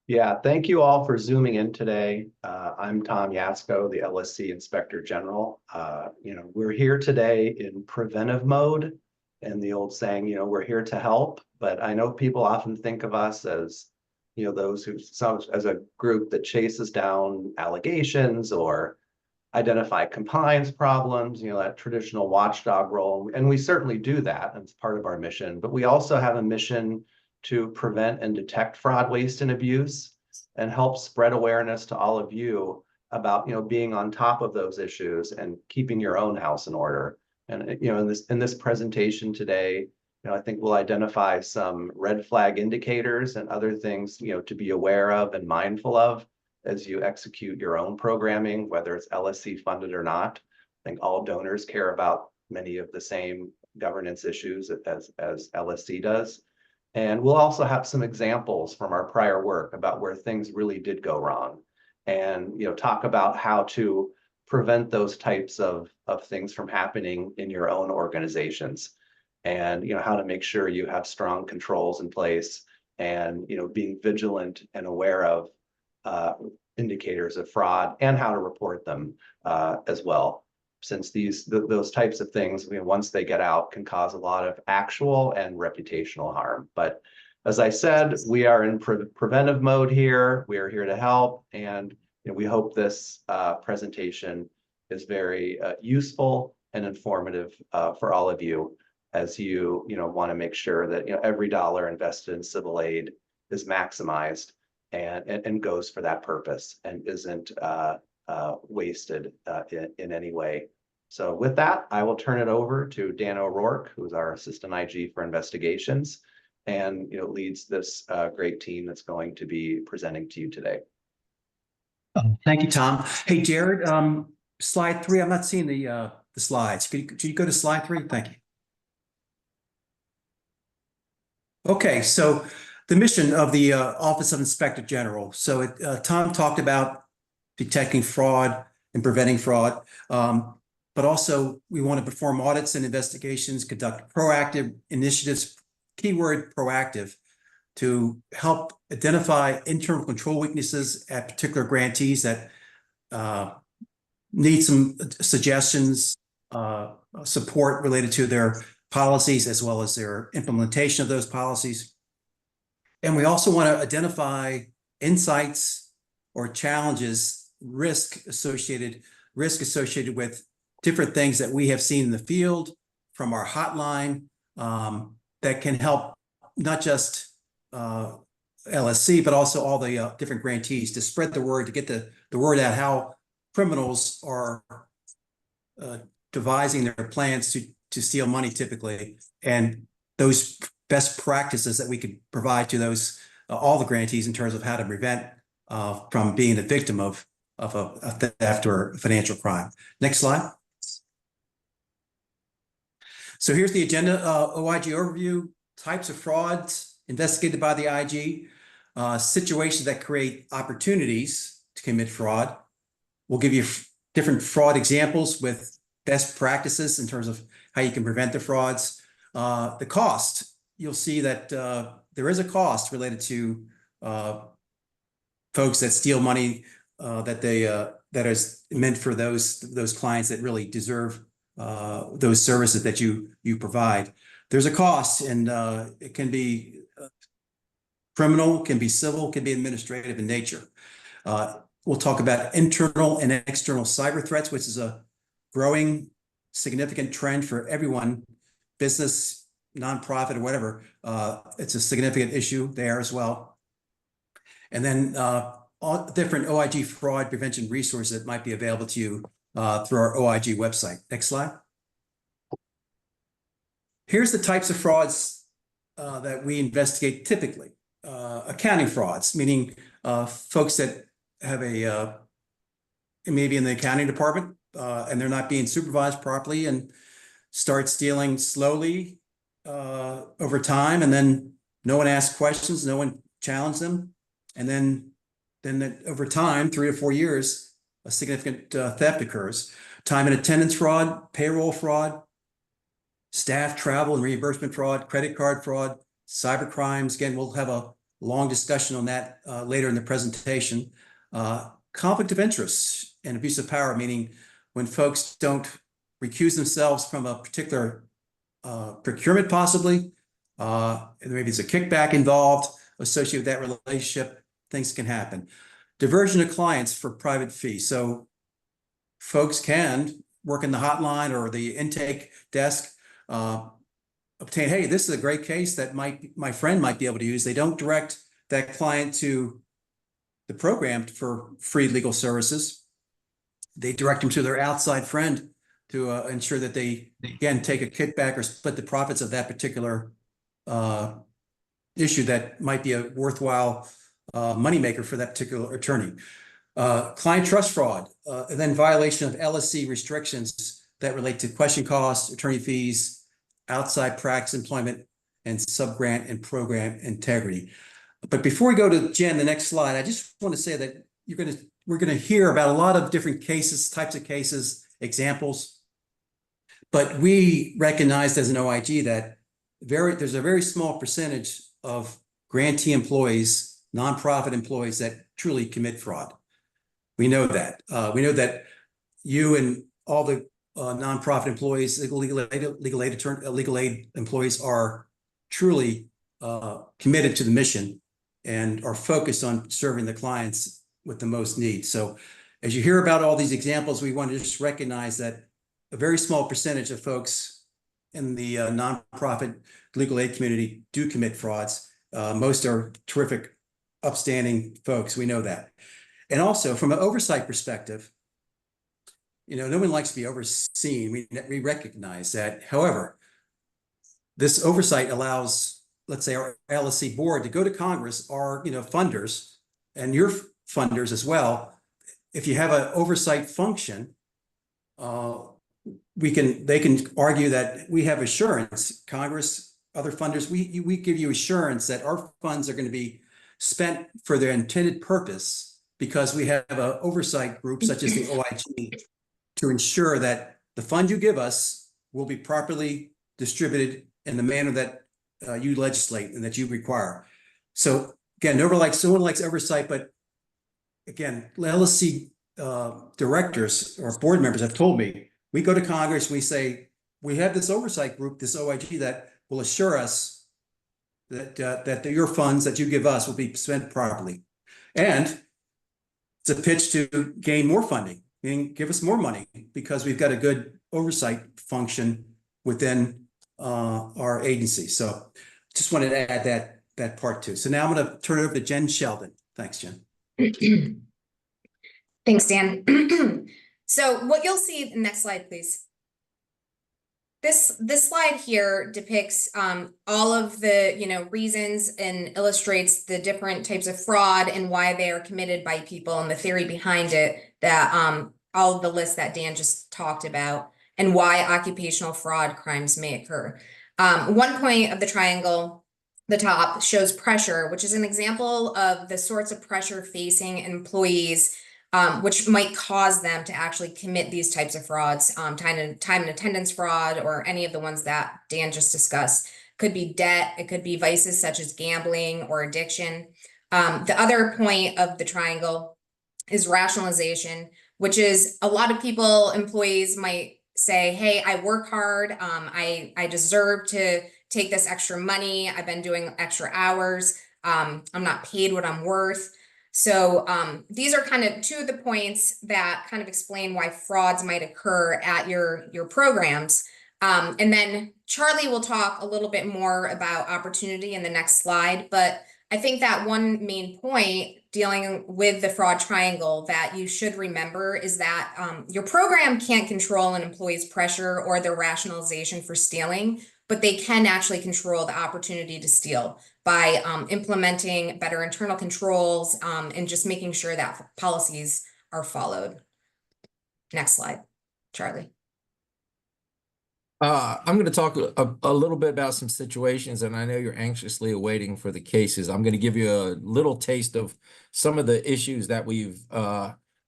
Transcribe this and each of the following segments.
Yeah, thank you all for zooming in today. I'm Tom Yasko, the LSC Inspector General. We're here today in preventive mode, and the old saying, we're here to help. But I know people often think of us as, those who as a group that chases down allegations or identify compliance problems, that traditional watchdog role. And we certainly do that. It's part of our mission. But we also have a mission to prevent and detect fraud, waste, and abuse, and help spread awareness to all of you about, being on top of those issues and keeping your own house in order. And, in this presentation today, I think we'll identify some red flag indicators and other things, to be aware of and mindful of as you execute your own programming, whether it's LSC funded or not. I think all donors care about many of the same governance issues as LSC does. And we'll also have some examples from our prior work about where things really did go wrong, and talk about how to prevent those types of things from happening in your own organizations, and how to make sure you have strong controls in place, and being vigilant and aware of indicators of fraud and how to report them as well, since those types of things, once they get out, can cause a lot of actual and reputational harm. But as I said, we are in preventive mode here. We are here to help, and we hope this presentation is very useful and informative for all of you, as you want to make sure that every dollar invested in civil aid is maximized and goes for that purpose and isn't wasted in any way. So with that, I will turn it over to Dan O'Rourke, who's our Assistant IG for Investigations, and leads this great team that's going to be presenting to you today. Thank you, Tom. Hey, Jared, slide 3. I'm not seeing the slides. Could you go to slide 3? Thank you. Okay, so the mission of the Office of Inspector General. So Tom talked about detecting fraud and preventing fraud, but also we want to perform audits and investigations, conduct proactive initiatives, keyword proactive, to help identify internal control weaknesses at particular grantees that need some suggestions, support related to their policies, as well as their implementation of those policies. And we also want to identify insights or challenges, risk associated with different things that we have seen in the field from our hotline, that can help not just LSC, but also all the different grantees, to spread the word, to get the word out how criminals are devising their plans to steal money typically, and those best practices that we could provide to those all the grantees in terms of how to prevent from being a victim of a theft or financial crime. Next slide. So here's the agenda. OIG overview: types of frauds investigated by the IG, situations that create opportunities to commit fraud. We'll give you different fraud examples with best practices in terms of how you can prevent the frauds. The cost, you'll see that there is a cost related to folks that steal money that is meant for those clients that really deserve those services that you provide. There's a cost, and it can be criminal, can be civil, can be administrative in nature. We'll talk about internal and external cyber threats, which is a growing significant trend for everyone, business, nonprofit, or whatever. It's a significant issue there as well. And then all different OIG fraud prevention resources that might be available to you through our OIG website. Next slide. Here's the types of frauds that we investigate typically. Accounting frauds, meaning folks that have maybe in the accounting department, and they're not being supervised properly and start stealing slowly over time, and then no one asks questions, no one challenged them, and then over time, 3 to 4 years, a significant theft occurs. Time and attendance fraud, payroll fraud, staff travel and reimbursement fraud, credit card fraud, cyber crimes. Again, we'll have a long discussion on that later in the presentation. Conflict of interest and abuse of power, meaning when folks don't recuse themselves from a particular procurement possibly, maybe there's a kickback involved associated with that relationship, things can happen. Diversion of clients for private fees. So folks can work in the hotline or the intake desk, obtain, hey, this is a great case that my friend might be able to use. They don't direct that client to the program for free legal services. They direct them to their outside friend to ensure that they, again, take a kickback or split the profits of that particular issue that might be a worthwhile moneymaker for that particular attorney. Client trust fraud, and then violation of LSC restrictions that relate to question costs, attorney fees, outside practice employment, and subgrant and program integrity. But before we go to Jen, the next slide, I just want to say that we're gonna hear about a lot of different cases, types of cases, examples. But we recognized as an OIG that there's a very small percentage of grantee employees, nonprofit employees that truly commit fraud. We know that. We know that you and all the nonprofit employees, legal aid employees are truly committed to the mission and are focused on serving the clients with the most need. So as you hear about all these examples, we want to just recognize that a very small percentage of folks in the nonprofit legal aid community do commit frauds. Most are terrific, upstanding folks. We know that. And also from an oversight perspective, no one likes to be overseen. We recognize that. However, this oversight allows, let's say, our LSC board to go to Congress, our funders, and your funders as well. If you have an oversight function, they can argue that we have assurance, Congress, other funders, we give you assurance that our funds are going to be spent for their intended purpose because we have an oversight group such as the OIG to ensure that the fund you give us will be properly distributed in the manner that you legislate and that you require. So again, someone likes oversight, but again, LSC directors or board members have told me, we go to Congress, we say, we have this oversight group, this OIG that will assure us that your funds that you give us will be spent properly. And it's a pitch to gain more funding, meaning give us more money because we've got a good oversight function within our agency. So just wanted to add that part too. So now I'm going to turn it over to Jen Sheldon. Thanks, Jen. Thanks, Dan. So what you'll see, next slide, please. This slide here depicts all of the reasons and illustrates the different types of fraud and why they are committed by people and the theory behind it, that all of the lists that Dan just talked about and why occupational fraud crimes may occur. One point of the triangle, the top, shows pressure, which is an example of the sorts of pressure facing employees which might cause them to actually commit these types of frauds. Time and attendance fraud, or any of the ones that Dan just discussed. Could be debt, it could be vices such as gambling or addiction. The other point of the triangle is rationalization, which is a lot of people, employees might say, hey, I work hard, I deserve to take this extra money, I've been doing extra hours, I'm not paid what I'm worth. So these are kind of two of the points that kind of explain why frauds might occur at your programs. And then Charlie will talk a little bit more about opportunity in the next slide, but I think that one main point dealing with the fraud triangle that you should remember is that your program can't control an employee's pressure or their rationalization for stealing, but they can actually control the opportunity to steal by implementing better internal controls and just making sure that policies are followed. Next slide, Charlie. I'm going to talk a little bit about some situations, and I know you're anxiously awaiting for the cases. I'm going to give you a little taste of some of the issues that we've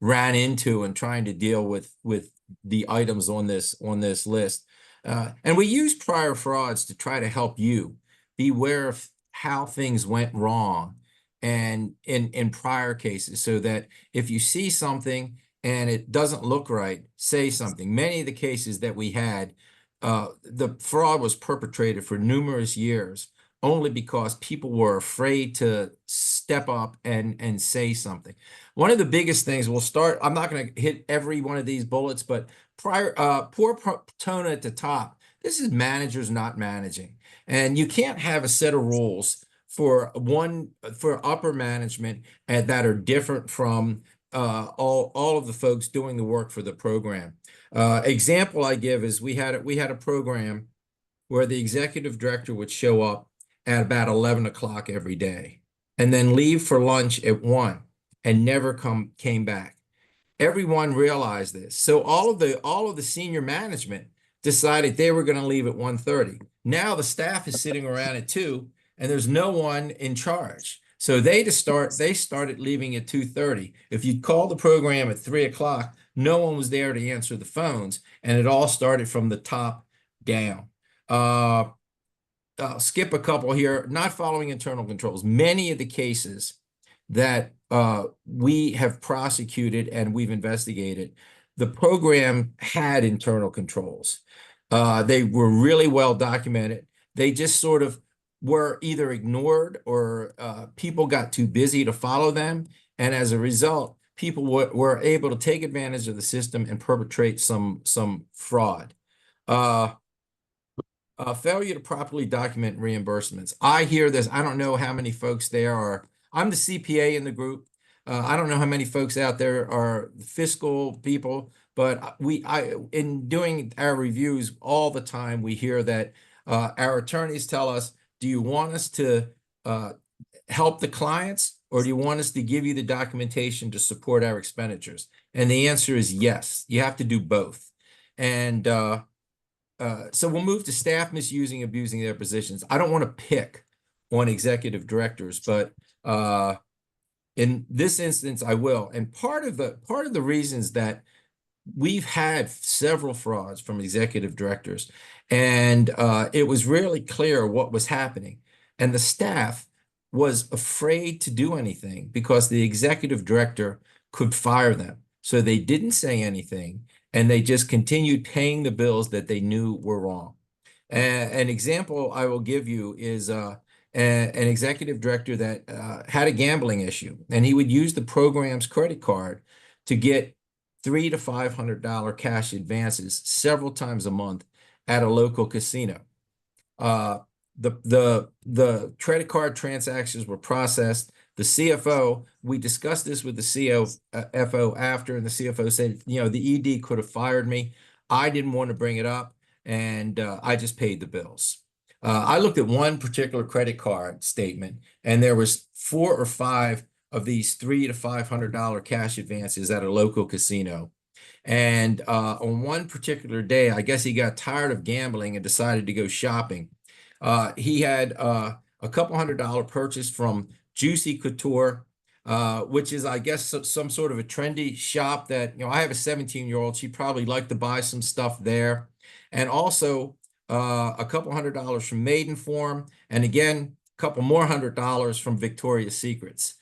ran into and trying to deal with the items on this list. And we use prior frauds to try to help you be aware of how things went wrong and in prior cases, so that if you see something and it doesn't look right, say something. Many of the cases that we had, the fraud was perpetrated for numerous years only because people were afraid to step up and say something. One of the biggest things, I'm not going to hit every one of these bullets, but poor tone at the top. This is managers not managing. And you can't have a set of rules for upper management that are different from all of the folks doing the work for the program. Example I give is we had a program where the executive director would show up at about 11 o'clock every day and then leave for lunch at 1 and never came back. Everyone realized this. So all of the senior management decided they were going to leave at 1:30. Now the staff is sitting around at 2 and there's no one in charge. So they started leaving at 2:30. If you called the program at 3 o'clock, no one was there to answer the phones, and it all started from the top down. I'll skip a couple here. Not following internal controls. Many of the cases that we have prosecuted and we've investigated, the program had internal controls. They were really well documented. They just sort of were either ignored or people got too busy to follow them. And as a result, people were able to take advantage of the system and perpetrate some fraud. Failure to properly document reimbursements. I hear this. I don't know how many folks there are. I'm the CPA in the group. I don't know how many folks out there are fiscal people, but in doing our reviews all the time, we hear that our attorneys tell us, do you want us to help the clients, or do you want us to give you the documentation to support our expenditures? And the answer is yes. You have to do both. And so we'll move to staff misusing, abusing their positions. I don't want to pick on executive directors, but in this instance, I will. And part of the reasons that we've had several frauds from executive directors, and it was really clear what was happening. And the staff was afraid to do anything because the executive director could fire them. So they didn't say anything, and they just continued paying the bills that they knew were wrong. An example I will give you is an executive director that had a gambling issue, and he would use the program's credit card to get $300 to $500 cash advances several times a month at a local casino. The credit card transactions were processed. The CFO, we discussed this with the CFO after, and the CFO said, the ED could have fired me. I didn't want to bring it up, and I just paid the bills. I looked at one particular credit card statement, and there was 4 or 5 of these $300 to $500 cash advances at a local casino. And on one particular day, I guess he got tired of gambling and decided to go shopping. He had a couple $100 purchase from Juicy Couture, which is, I guess, some sort of a trendy shop that, I have a 17-year-old. She'd probably like to buy some stuff there. And also a couple $100 from Maidenform, and again, a couple more $100 from Victoria's Secrets.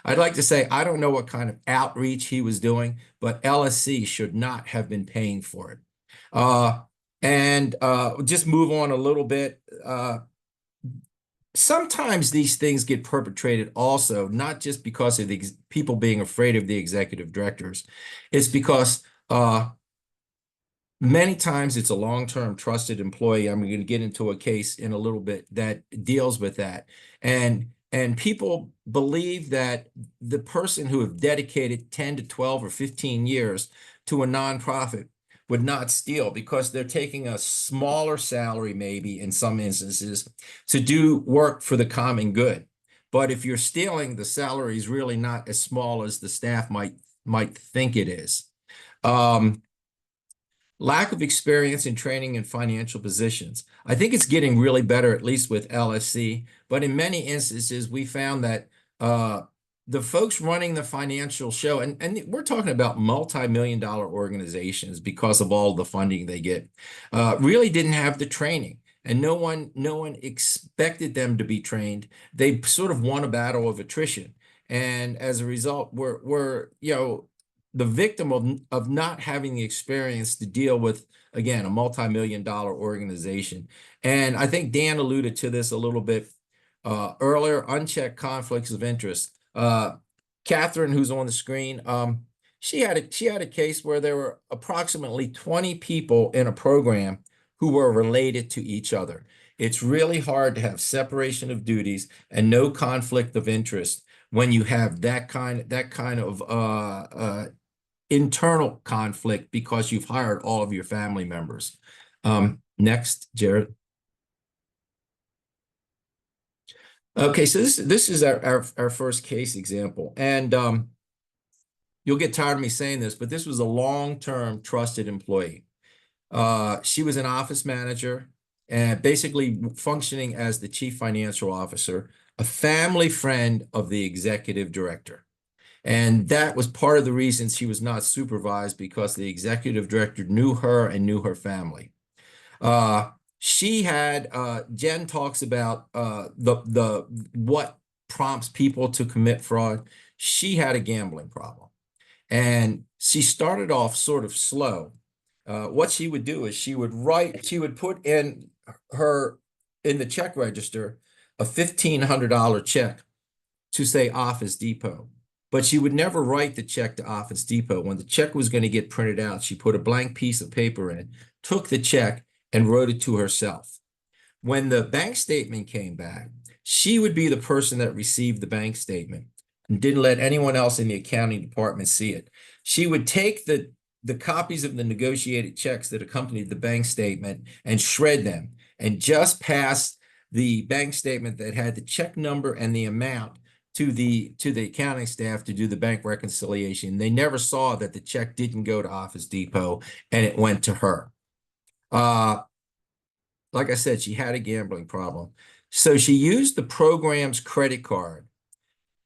I'd like to say, I don't know what kind of outreach he was doing, but LSC should not have been paying for it. Just move on a little bit. Sometimes these things get perpetrated also, not just because of the people being afraid of the executive directors. It's because many times it's a long-term trusted employee. I'm going to get into a case in a little bit that deals with that. And people believe that the person who have dedicated 10 to 12 or 15 years to a nonprofit would not steal because they're taking a smaller salary, maybe in some instances, to do work for the common good. But if you're stealing, the salary is really not as small as the staff might think it is. Lack of experience in training in financial positions. I think it's getting really better, at least with LSC. But in many instances, we found that the folks running the financial show, and we're talking about multi-million-dollar organizations because of all the funding they get, really didn't have the training. and no one expected them to be trained. They sort of won a battle of attrition. And as a result, we're the victim of not having the experience to deal with, again, a multi-million-dollar organization. And I think Dan alluded to this a little bit earlier, unchecked conflicts of interest. Catherine, who's on the screen, she had a case where there were approximately 20 people in a program who were related to each other. It's really hard to have separation of duties and no conflict of interest when you have that kind of internal conflict because you've hired all of your family members. Next, Jared. Okay, so this is our first case example, and you'll get tired of me saying this, but this was a long-term trusted employee. She was an office manager and basically functioning as the chief financial officer, a family friend of the executive director. And that was part of the reason she was not supervised, because the executive director knew her and knew her family. She had, Jen talks about what prompts people to commit fraud. She had a gambling problem. And she started off sort of slow. What she would do is she would put in the check register a $1,500 check to say Office Depot. But she would never write the check to Office Depot. When the check was going to get printed out, she put a blank piece of paper in, took the check, and wrote it to herself. When the bank statement came back, she would be the person that received the bank statement and didn't let anyone else in the accounting department see it. She would take the copies of the negotiated checks that accompanied the bank statement and shred them and just pass the bank statement that had the check number and the amount to the accounting staff to do the bank reconciliation. They never saw that the check didn't go to Office Depot and it went to her. Like I said, she had a gambling problem. So she used the program's credit card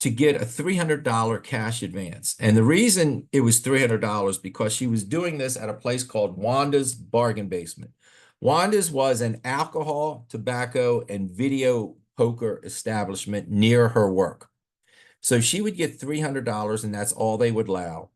to get a $300 cash advance. And the reason it was $300 because she was doing this at a place called Wanda's Bargain Basement. Wanda's was an alcohol, tobacco, and video poker establishment near her work. So she would get $300, and that's all they would allow,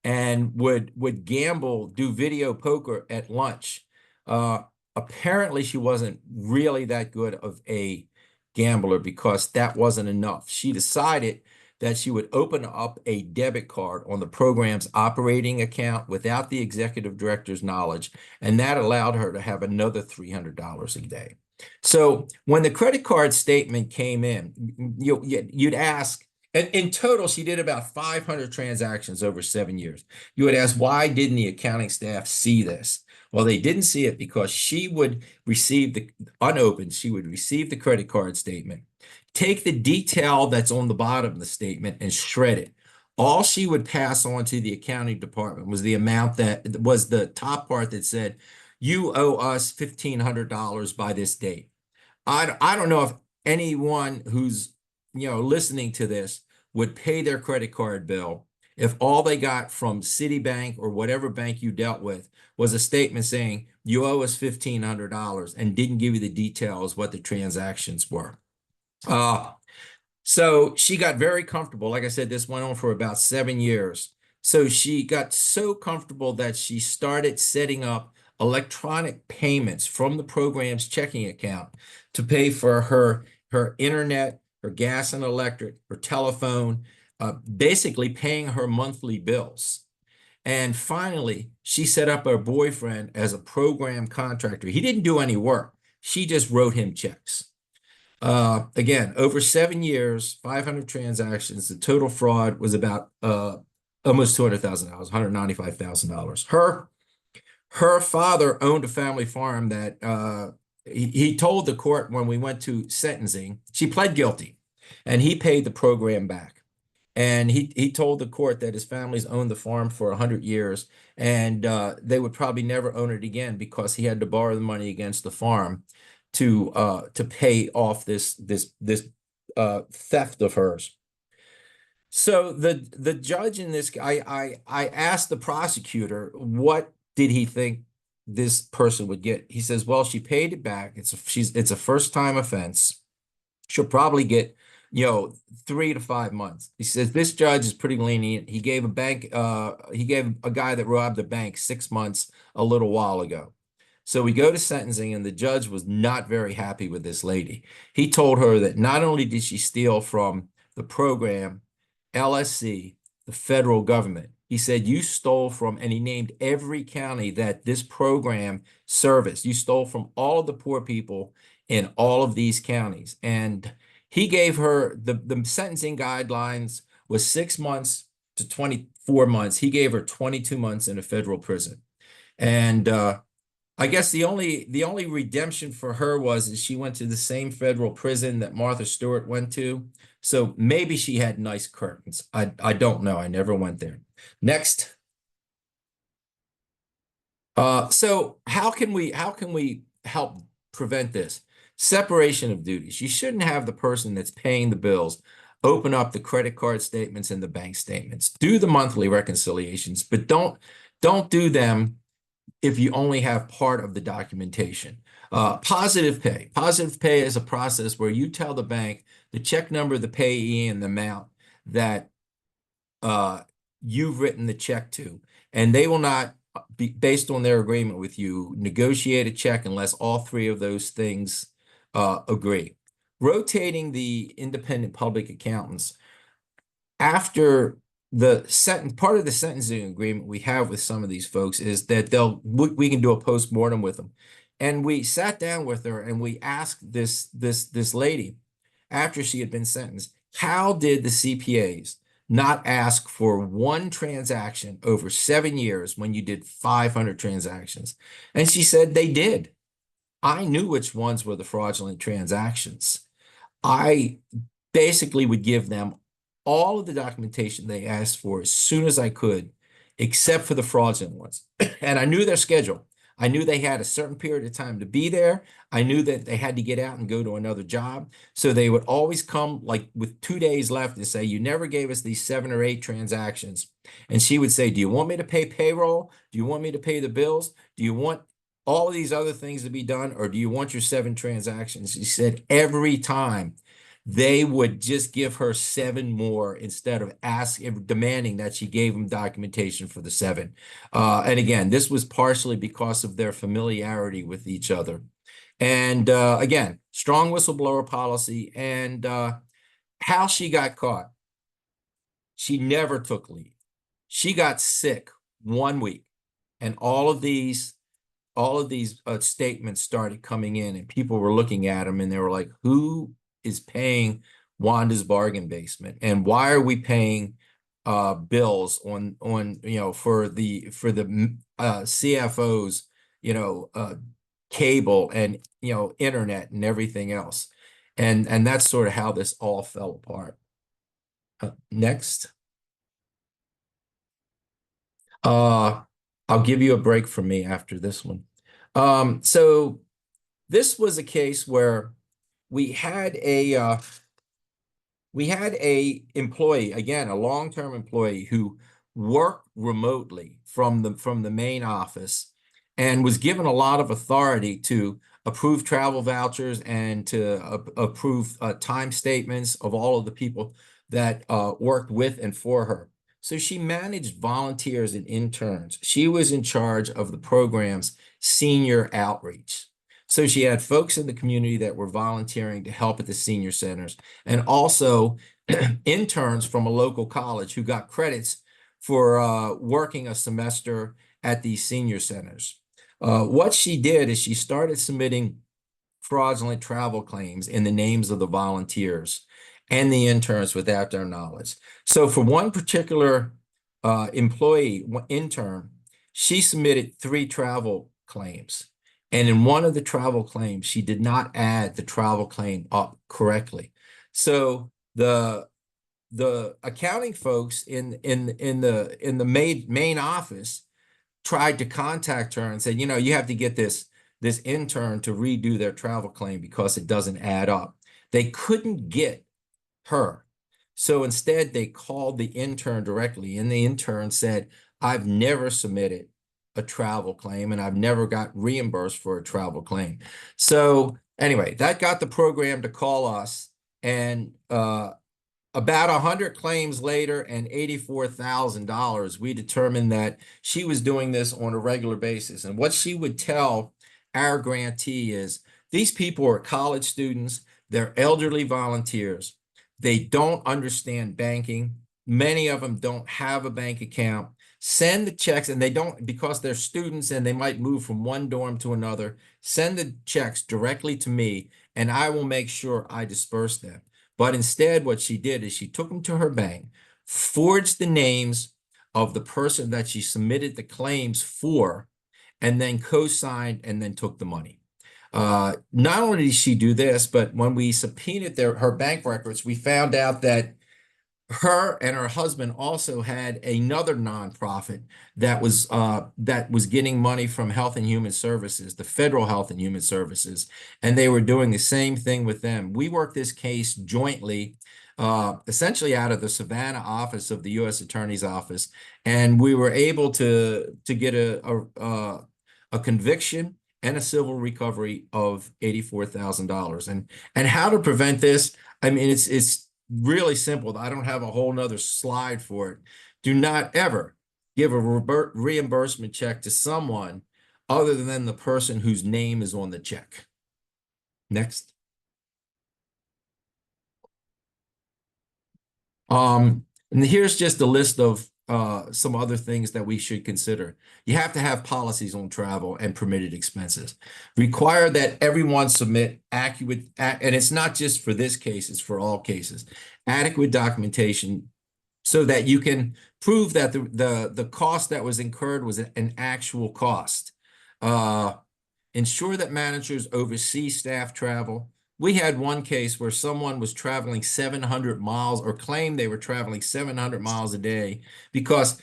and would gamble, do video poker at lunch. Apparently, she wasn't really that good of a gambler because that wasn't enough. She decided that she would open up a debit card on the program's operating account without the executive director's knowledge, and that allowed her to have another $300 a day. So when the credit card statement came in, you'd ask, and in total, she did about 500 transactions over 7 years. You would ask, why didn't the accounting staff see this? Well, they didn't see it because she would receive she would receive the credit card statement, take the detail that's on the bottom of the statement and shred it. All she would pass on to the accounting department was the amount that was the top part that said, you owe us $1,500 by this date. I don't know if anyone who's listening to this would pay their credit card bill if all they got from Citibank or whatever bank you dealt with was a statement saying you owe us $1,500 and didn't give you the details what the transactions were. So she got very comfortable. Like I said, this went on for about 7 years. So she got so comfortable that she started setting up electronic payments from the program's checking account to pay for her internet, her gas and electric, her telephone, basically paying her monthly bills. And finally, she set up her boyfriend as a program contractor. He didn't do any work. She just wrote him checks. Again, over 7 years, 500 transactions, the total fraud was about almost $200,000, $195,000. Her father owned a family farm that he told the court when we went to sentencing, she pled guilty, and he paid the program back. And he told the court that his family's owned the farm for 100 years, and they would probably never own it again because he had to borrow the money against the farm to pay off this theft of hers. So the judge in this, I asked the prosecutor, what did he think this person would get. He says, well, she paid it back. It's a first time offense. She'll probably get, 3 to 5 months. He says this judge is pretty lenient. He gave a guy that robbed a bank 6 months a little while ago. So we go to sentencing, and the judge was not very happy with this lady. He told her that not only did she steal from the program, LSC, the federal government, he said you stole from, and he named every county that this program serviced. You stole from all of the poor people in all of these counties. And he gave her the sentencing guidelines was 6 months to 24 months. He gave her 22 months in a federal prison. And I guess the only redemption for her was that she went to the same federal prison that Martha Stewart went to. So maybe she had nice curtains. I don't know. I never went there. Next. So how can we help prevent this? Separation of duties. You shouldn't have the person that's paying the bills open up the credit card statements and the bank statements. Do the monthly reconciliations, but don't do them if you only have part of the documentation. Positive pay. Positive pay is a process where you tell the bank the check number, the payee, and the amount that you've written the check to, and they will not, be based on their agreement with you, negotiate a check unless all three of those things agree. Rotating the independent public accountants. After part of the sentencing agreement we have with some of these folks is that we can do a post-mortem with them. And we sat down with her and we asked this lady, after she had been sentenced, how did the CPAs not ask for one transaction over 7 years when you did 500 transactions? And she said they did. I knew which ones were the fraudulent transactions. I basically would give them all of the documentation they asked for as soon as I could, except for the fraudulent ones. And I knew their schedule. I knew they had a certain period of time to be there. I knew that they had to get out and go to another job. So they would always come like with 2 days left and say, you never gave us these 7 or 8 transactions. And she would say, do you want me to pay payroll? Do you want me to pay the bills? Do you want all of these other things to be done? Or do you want your 7 transactions? She said every time they would just give her 7 more instead of demanding that she gave them documentation for the 7. And again, this was partially because of their familiarity with each other. And again, strong whistleblower policy. And how she got caught. She never took leave. She got sick 1 week, and all of these statements started coming in, and people were looking at them and they were like, who is paying Wanda's bargain basement, and why are we paying bills on for the CFOs, cable and internet and everything else, and that's sort of how this all fell apart. Next. I'll give you a break from me after this one. So this was a case where we had a employee, again, a long-term employee who worked remotely from the main office and was given a lot of authority to approve travel vouchers and to approve time statements of all of the people that worked with and for her. So she managed volunteers and interns. She was in charge of the program's senior outreach. So she had folks in the community that were volunteering to help at the senior centers, and also interns from a local college who got credits for working a semester at these senior centers. What she did is she started submitting fraudulent travel claims in the names of the volunteers and the interns without their knowledge. So for one particular intern, she submitted 3 travel claims. And in one of the travel claims, she did not add the travel claim up correctly. So the accounting folks in the main office tried to contact her and said, you have to get this intern to redo their travel claim because it doesn't add up. They couldn't get her. So instead, they called the intern directly, and the intern said, I've never submitted a travel claim, and I've never got reimbursed for a travel claim. So anyway, that got the program to call us, and about 100 claims later and $84,000, we determined that she was doing this on a regular basis. And what she would tell our grantee is, these people are college students, they're elderly volunteers, they don't understand banking. Many of them don't have a bank account. Send the checks, and they don't, because they're students and they might move from one dorm to another, send the checks directly to me, and I will make sure I disperse them. But instead, what she did is she took them to her bank, forged the names of the person that she submitted the claims for, and then co-signed and then took the money. Not only did she do this, but when we subpoenaed her bank records, we found out that her and her husband also had another nonprofit that was getting money from Health and Human Services, the Federal Health and Human Services, and they were doing the same thing with them. We worked this case jointly, essentially out of the Savannah office of the U.S. Attorney's Office, and we were able to get a conviction and a civil recovery of $84,000. And how to prevent this? I mean, it's really simple. I don't have a whole nother slide for it. Do not ever give a reimbursement check to someone other than the person whose name is on the check. Next. And here's just a list of some other things that we should consider. You have to have policies on travel and permitted expenses. Require that everyone submit accurate, and it's not just for this case, it's for all cases, adequate documentation so that you can prove that the cost that was incurred was an actual cost. Ensure that managers oversee staff travel. We had one case where someone was traveling 700 miles or claimed they were traveling 700 miles a day because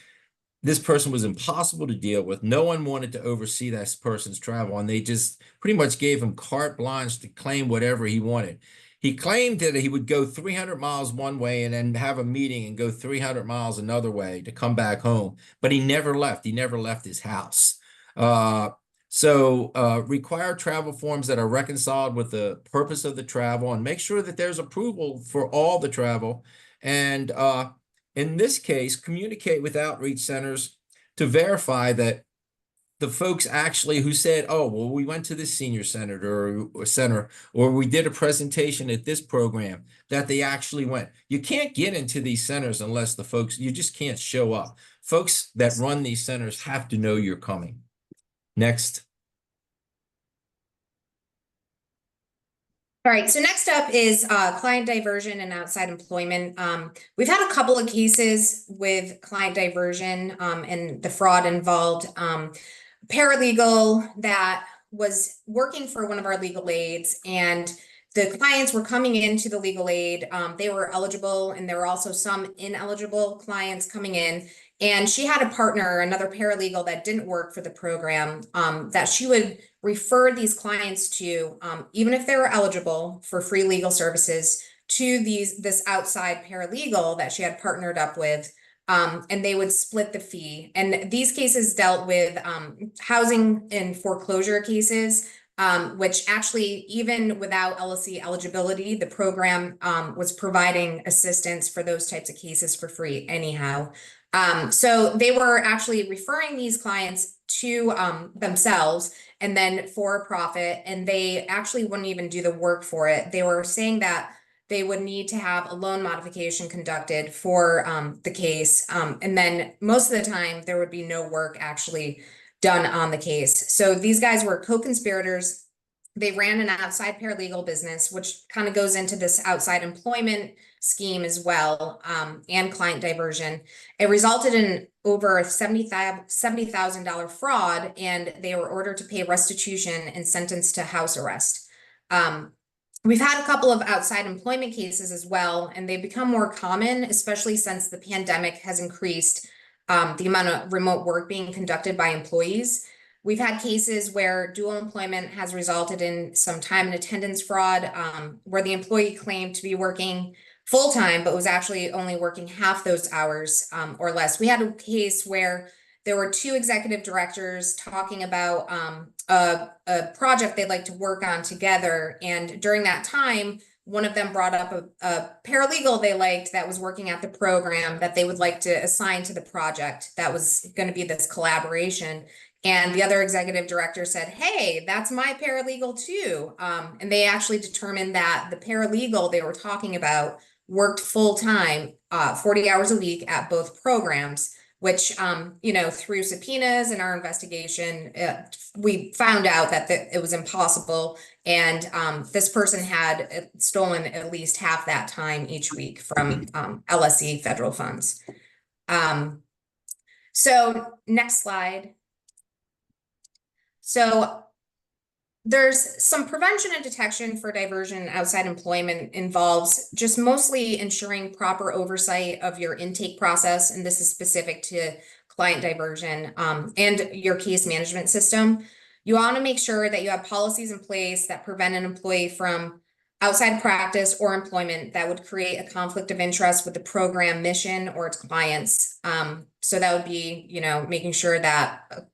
this person was impossible to deal with. No one wanted to oversee that person's travel, and they just pretty much gave him carte blanche to claim whatever he wanted. He claimed that he would go 300 miles one way and then have a meeting and go 300 miles another way to come back home, but he never left. He never left his house. So require travel forms that are reconciled with the purpose of the travel, and make sure that there's approval for all the travel. And in this case, communicate with outreach centers to verify that the folks actually who said, oh, well, we went to this senior center or we did a presentation at this program, that they actually went. You can't get into these centers unless the folks, you just can't show up. Folks that run these centers have to know you're coming. Next. All right, so next up is client diversion and outside employment. We've had a couple of cases with client diversion and the fraud involved. Paralegal that was working for one of our legal aids, and the clients were coming into the legal aid. They were eligible, and there were also some ineligible clients coming in. And she had a partner, another paralegal that didn't work for the program, that she would refer these clients to, even if they were eligible for free legal services, to this outside paralegal that she had partnered up with, and they would split the fee. And these cases dealt with housing and foreclosure cases, which actually, even without LLC eligibility, the program was providing assistance for those types of cases for free anyhow. So they were actually referring these clients to themselves and then for a profit, and they actually wouldn't even do the work for it. They were saying that they would need to have a loan modification conducted for the case. And then most of the time there would be no work actually done on the case. So these guys were co-conspirators. They ran an outside paralegal business, which kind of goes into this outside employment scheme as well, and client diversion. It resulted in over a $70,000 fraud, and they were ordered to pay restitution and sentenced to house arrest. We've had a couple of outside employment cases as well, and they've become more common, especially since the pandemic has increased the amount of remote work being conducted by employees. We've had cases where dual employment has resulted in some time and attendance fraud, where the employee claimed to be working full-time, but was actually only working half those hours or less. We had a case where there were two executive directors talking about a project they'd like to work on together. And during that time, one of them brought up a paralegal they liked that was working at the program that they would like to assign to the project. That was going to be this collaboration. And the other executive director said, hey, that's my paralegal too. And they actually determined that the paralegal they were talking about worked full time, 40 hours a week at both programs, which, you know, through subpoenas and our investigation, we found out that it was impossible. And this person had stolen at least half that time each week from LSC federal funds. So next slide. So there's some prevention and detection for diversion outside employment involves just mostly ensuring proper oversight of your intake process. And this is specific to client diversion and your case management system. You want to make sure that you have policies in place that prevent an employee from outside practice or employment that would create a conflict of interest with the program mission or its clients. So that would be, you know, making sure that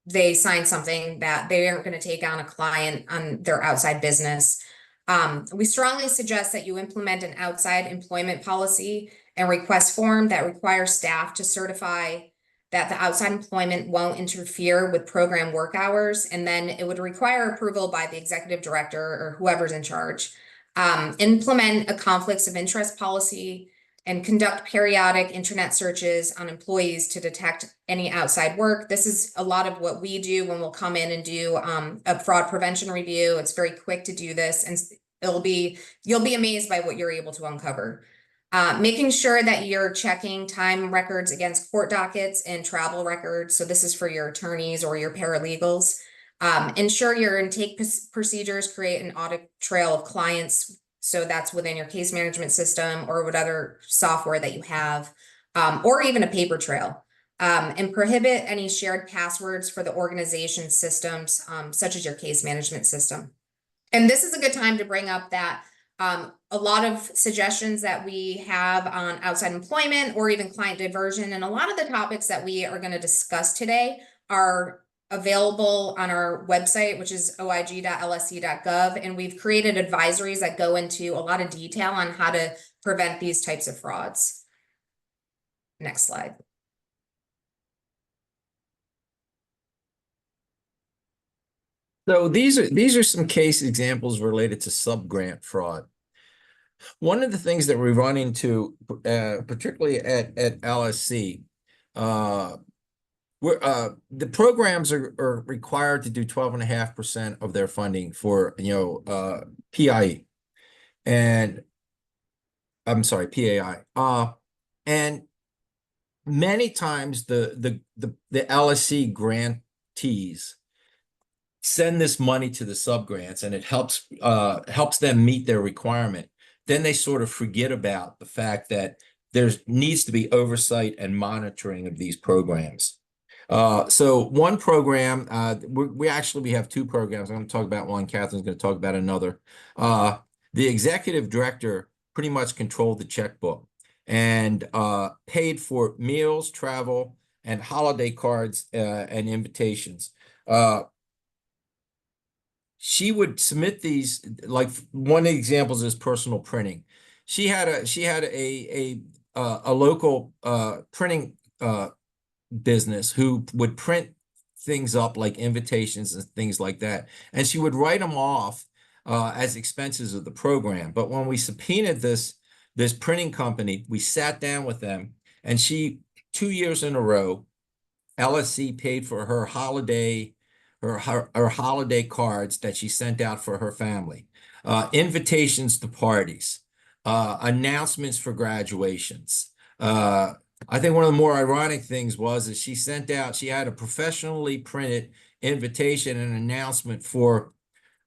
they sign something that they aren't going to take on a client on their outside business. We strongly suggest that you implement an outside employment policy and request form that requires staff to certify that the outside employment won't interfere with program work hours. And then it would require approval by the executive director or whoever's in charge. Implement a conflicts of interest policy and conduct periodic internet searches on employees to detect any outside work. This is a lot of what we do when we'll come in and do a fraud prevention review. It's very quick to do this, and you'll be amazed by what you're able to uncover. Making sure that you're checking time records against court dockets and travel records. So this is for your attorneys or your paralegals. Ensure your intake procedures create an audit trail of clients. So that's within your case management system or whatever software that you have, or even a paper trail. And prohibit any shared passwords for the organization systems, such as your case management system. And this is a good time to bring up that a lot of suggestions that we have on outside employment or even client diversion, and a lot of the topics that we are going to discuss today are available on our website, which is oig.lsc.gov. And we've created advisories that go into a lot of detail on how to prevent these types of frauds. Next slide. So these are some case examples related to subgrant fraud. One of the things that we run into, particularly at LSC, the programs are required to do 12.5% of their funding for, PIE, and I'm sorry, PAI. And many times the LSC grantees send this money to the subgrants, and it helps them meet their requirement. Then they sort of forget about the fact that there needs to be oversight and monitoring of these programs. So one program, we have two programs. I'm going to talk about one. Catherine's going to talk about another. The executive director pretty much controlled the checkbook and paid for meals, travel, and holiday cards and invitations. She would submit these, like one of the examples is personal printing. She had a local printing business who would print things up like invitations and things like that, and she would write them off as expenses of the program. But when we subpoenaed this printing company, we sat down with them, and 2 years in a row, LSC paid for her holiday cards that she sent out for her family, invitations to parties, announcements for graduations. I think one of the more ironic things was that she had a professionally printed invitation and announcement for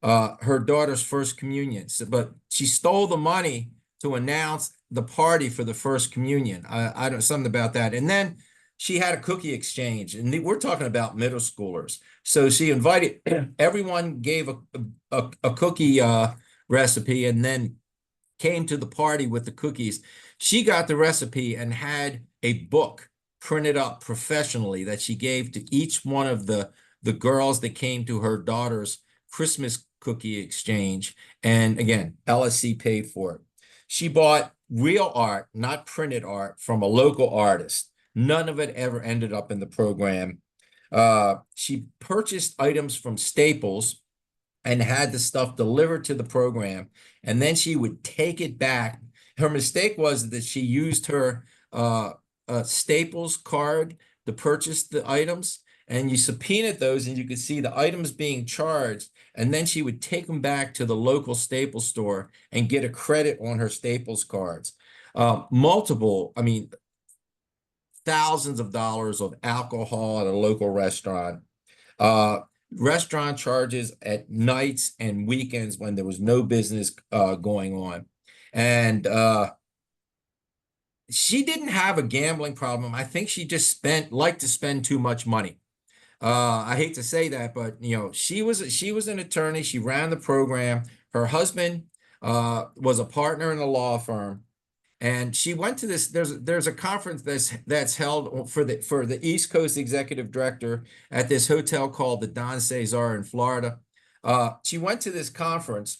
her daughter's first communion. But she stole the money to announce the party for the first communion. I don't, something about that. And then she had a cookie exchange, and we're talking about middle schoolers. So she invited, everyone gave a cookie recipe, and then came to the party with the cookies. She got the recipe and had a book printed up professionally that she gave to each one of the girls that came to her daughter's Christmas cookie exchange. And again, LSC paid for it. She bought real art, not printed art, from a local artist. None of it ever ended up in the program. She purchased items from Staples and had the stuff delivered to the program, and then she would take it back. Her mistake was that she used her Staples card to purchase the items, and you subpoenaed those, and you could see the items being charged, and then she would take them back to the local Staples store and get a credit on her Staples cards. I mean, thousands of dollars of alcohol at a local restaurant. Restaurant charges at nights and weekends when there was no business going on. And she didn't have a gambling problem. I think she just liked to spend too much money. I hate to say that, but she was an attorney. She ran the program. Her husband was a partner in a law firm. And she went to this. There's a conference that's held for the East Coast executive director at this hotel called the Don Cesar in Florida. She went to this conference,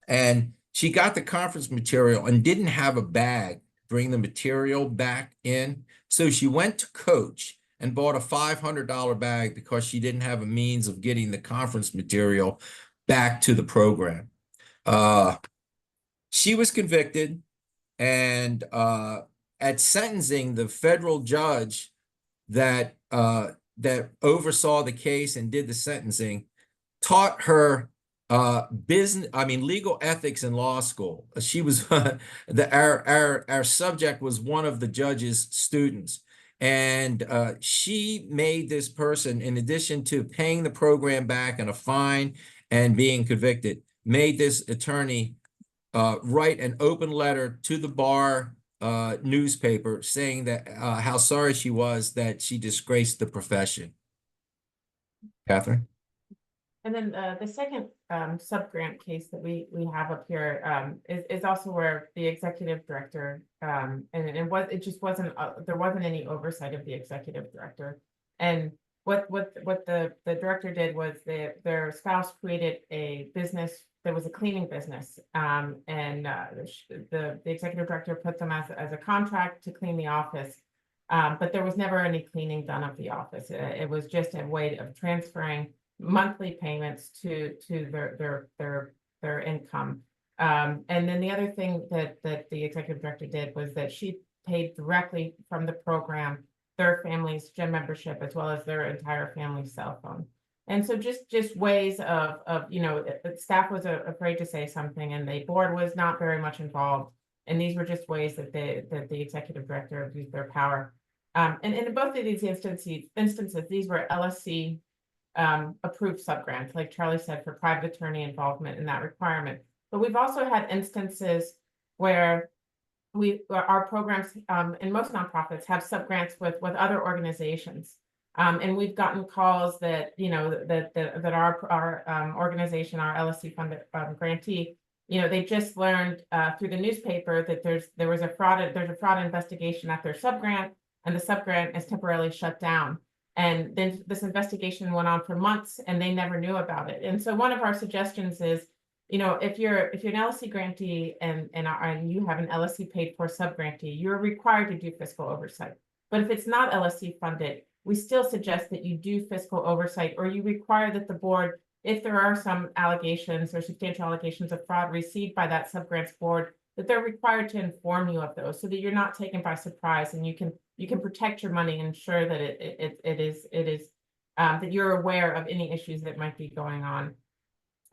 and she got the conference material and didn't have a bag to bring the material back in. So she went to Coach and bought a $500 bag because she didn't have a means of getting the conference material back to the program. She was convicted. And at sentencing, the federal judge that oversaw the case and did the sentencing taught her legal ethics in law school. She was our subject was one of the judge's students, and she made this person, in addition to paying the program back and a fine and being convicted, made this attorney write an open letter to the bar newspaper saying that how sorry she was that she disgraced the profession. Catherine? And then the second sub-grant case that we have up here is also where the executive director and it just wasn't there wasn't any oversight of the executive director. And what the director did was their spouse created a business. There was a cleaning business, and the executive director put them as a contract to clean the office, but there was never any cleaning done of the office. It was just a way of transferring monthly payments to their income. And then the other thing that the executive director did was that she paid directly from the program their family's gym membership as well as their entire family's cell phone. And so just ways of staff was afraid to say something, and the board was not very much involved. And these were just ways that the executive director abused their power. And in both of these instances, these were LSC approved subgrants, like Charlie said, for private attorney involvement in that requirement. But we've also had instances where our programs and most nonprofits have subgrants with other organizations. And we've gotten calls that that our organization, our LSC funded grantee, they just learned through the newspaper that there's a fraud investigation at their subgrant, and the subgrant is temporarily shut down. And then this investigation went on for months, and they never knew about it. And so one of our suggestions is, if you're an LSC grantee and you have an LSC paid for subgrantee, you're required to do fiscal oversight. But if it's not LSC funded, we still suggest that you do fiscal oversight, or you require that the board, if there are some allegations or substantial allegations of fraud received by that subgrants board, that they're required to inform you of those so that you're not taken by surprise, and you can protect your money and ensure that it is that you're aware of any issues that might be going on,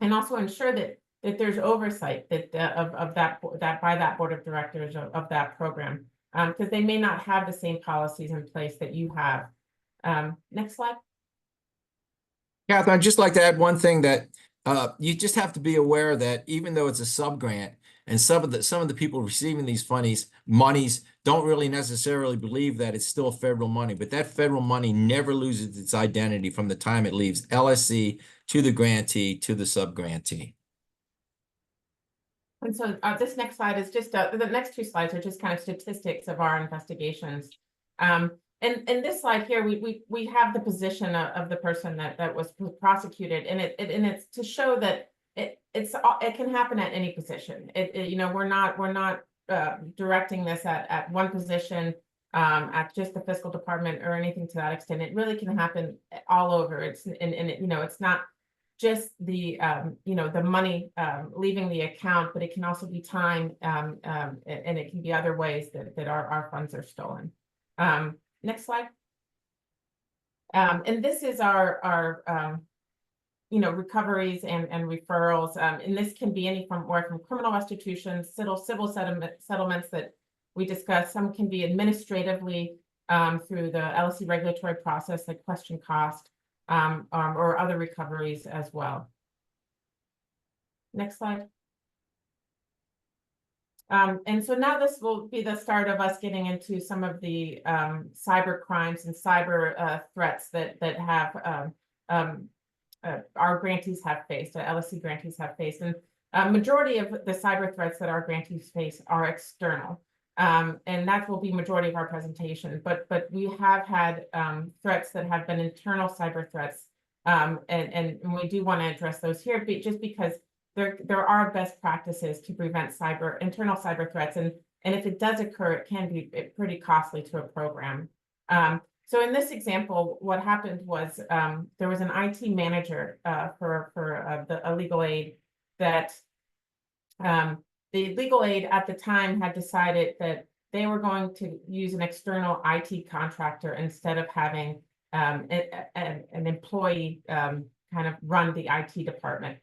and also ensure that there's oversight of that by that board of directors of that program, because they may not have the same policies in place that you have. Next slide. Catherine, I'd just like to add one thing, that you just have to be aware that even though it's a subgrant, and some of the people receiving these monies don't really necessarily believe that it's still federal money, but that federal money never loses its identity from the time it leaves LSC to the grantee to the subgrantee. And so this next slide is just the next two slides are just kind of statistics of our investigations. And in this slide here, we have the position of the person that was prosecuted, and it's to show that it can happen at any position. You know, we're not directing this at one position, at just the fiscal department or anything to that extent. It really can happen all over. It's you know, it's not just the you know, the money leaving the account, but it can also be time, and it can be other ways that our funds are stolen. Next slide. And this is our you know, recoveries and referrals. And this can be anywhere from criminal restitutions, civil settlements that we discussed. Some can be administratively through the LSC regulatory process, like question cost, or other recoveries as well. Next slide. And so now this will be the start of us getting into some of the cyber crimes and cyber threats that have our grantees have faced, LSC grantees have faced. And majority of the cyber threats that our grantees face are external. And that will be majority of our presentation, but we have had threats that have been internal cyber threats. And we do want to address those here, just because there are best practices to prevent internal cyber threats. And if it does occur, it can be pretty costly to a program. So in this example, what happened was there was an IT manager for a legal aid that the legal aid at the time had decided that they were going to use an external IT contractor instead of having an employee kind of run the IT department.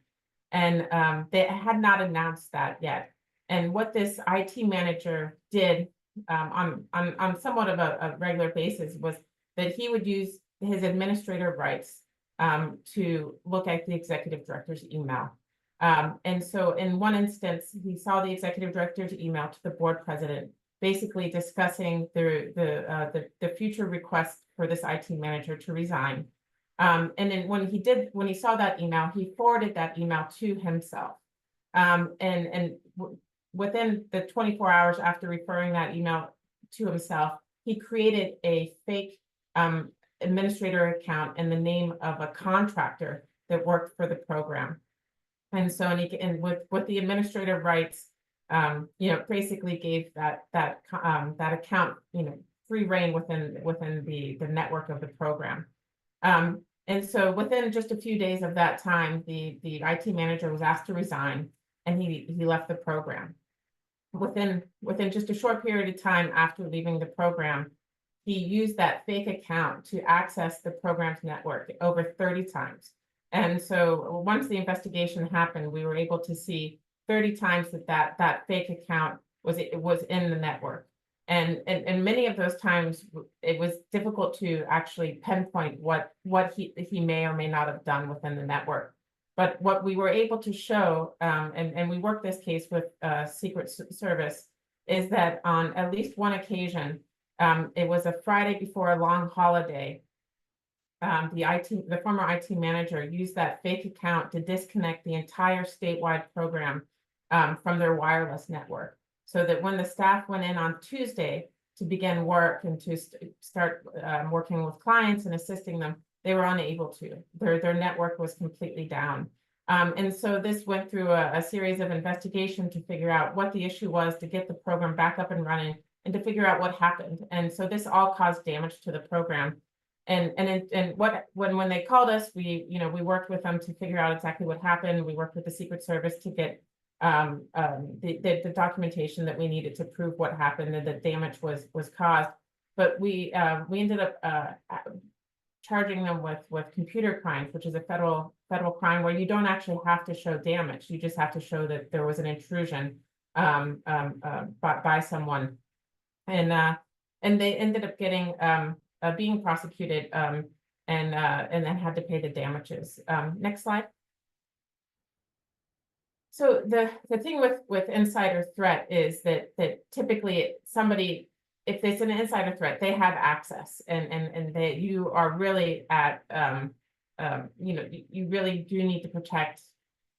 And they had not announced that yet. And what this IT manager did on somewhat of a regular basis was that he would use his administrator rights to look at the executive director's email. And so in one instance, he saw the executive director's email to the board president, basically discussing the future request for this IT manager to resign. And then when he saw that email, he forwarded that email to himself. And within the 24 hours after referring that email to himself, he created a fake administrator account in the name of a contractor that worked for the program. And so, and with the administrative rights, you know, basically gave that account, you know, free reign within the network of the program. And so within just a few days of that time, the IT manager was asked to resign, and he left the program. Within just a short period of time after leaving the program, he used that fake account to access the program's network over 30 times. And so once the investigation happened, we were able to see 30 times that fake account was in the network. And many of those times, it was difficult to actually pinpoint what he may or may not have done within the network. But what we were able to show, and we worked this case with Secret Service, is that on at least one occasion, it was a Friday before a long holiday, the former IT manager used that fake account to disconnect the entire statewide program from their wireless network, so that when the staff went in on Tuesday to begin work and to start working with clients and assisting them, they were unable to. Their network was completely down. And so this went through a series of investigation to figure out what the issue was, to get the program back up and running, and to figure out what happened. And so this all caused damage to the program. And when they called us, we worked with them to figure out exactly what happened. We worked with the Secret Service to get the documentation that we needed to prove what happened and that damage was caused. But we ended up charging them with computer crimes, which is a federal crime where you don't actually have to show damage. You just have to show that there was an intrusion by someone, and they ended up getting being prosecuted and then had to pay the damages. Next slide. So the thing with insider threat is that typically somebody, if it's an insider threat, they have access, and that you are really at you really do need to protect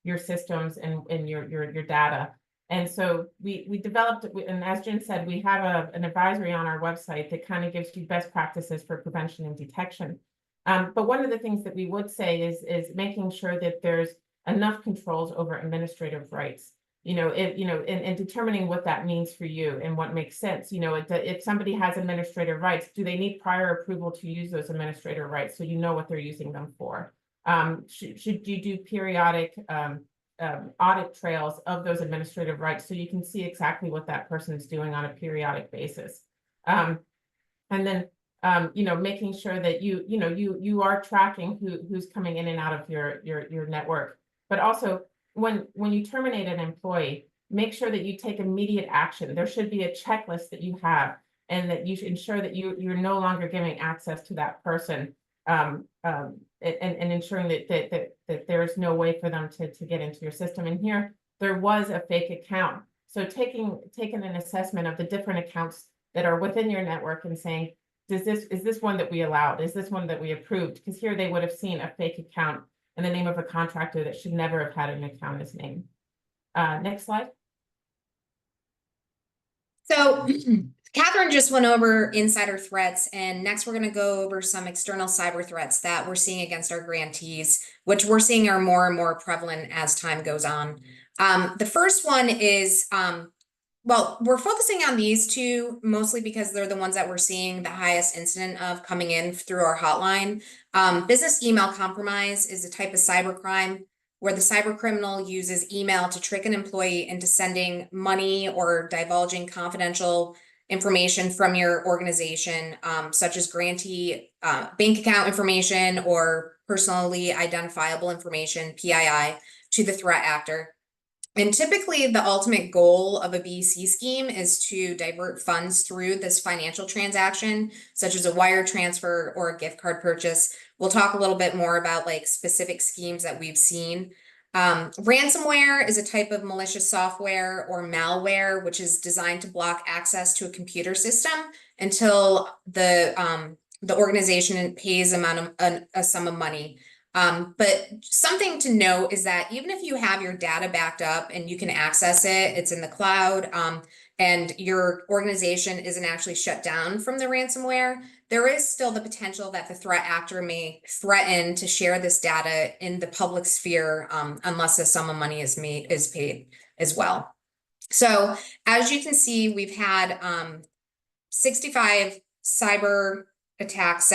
your systems and your data. And so we developed, and as Jen said, we have an advisory on our website that kind of gives you best practices for prevention and detection. But one of the things that we would say is making sure that there's enough controls over administrative rights. In determining what that means for you and what makes sense. If somebody has administrative rights, do they need prior approval to use those administrative rights so you know what they're using them for? Should you do periodic audit trails of those administrative rights so you can see exactly what that person is doing on a periodic basis? And then making sure that you are tracking who's coming in and out of your network, but also when you terminate an employee, make sure that you take immediate action. There should be a checklist that you have, and that you should ensure that you're no longer giving access to that person, and ensuring that there's no way for them to get into your system. And here there was a fake account, so taking an assessment of the different accounts that are within your network and saying, is this one that we allowed? Is this one that we approved? Because here they would have seen a fake account in the name of a contractor that should never have had an account as name. Next slide. So Catherine just went over insider threats, and next we're going to go over some external cyber threats that we're seeing against our grantees, which we're seeing are more and more prevalent as time goes on. The first one is, well, we're focusing on these two mostly because they're the ones that we're seeing the highest incident of coming in through our hotline. Business email compromise is a type of cybercrime where the cyber criminal uses email to trick an employee into sending money or divulging confidential information from your organization, such as grantee bank account information or personally identifiable information, PII, to the threat actor. And typically the ultimate goal of a BEC scheme is to divert funds through this financial transaction, such as a wire transfer or a gift card purchase. We'll talk a little bit more about like specific schemes that we've seen. Ransomware is a type of malicious software or malware, which is designed to block access to a computer system until the organization pays a sum of money. But something to note is that even if you have your data backed up and you can access it, it's in the cloud, and your organization isn't actually shut down from the ransomware, there is still the potential that the threat actor may threaten to share this data in the public sphere, unless a sum of money is paid as well. So as you can see, we've had 65 cyber attacks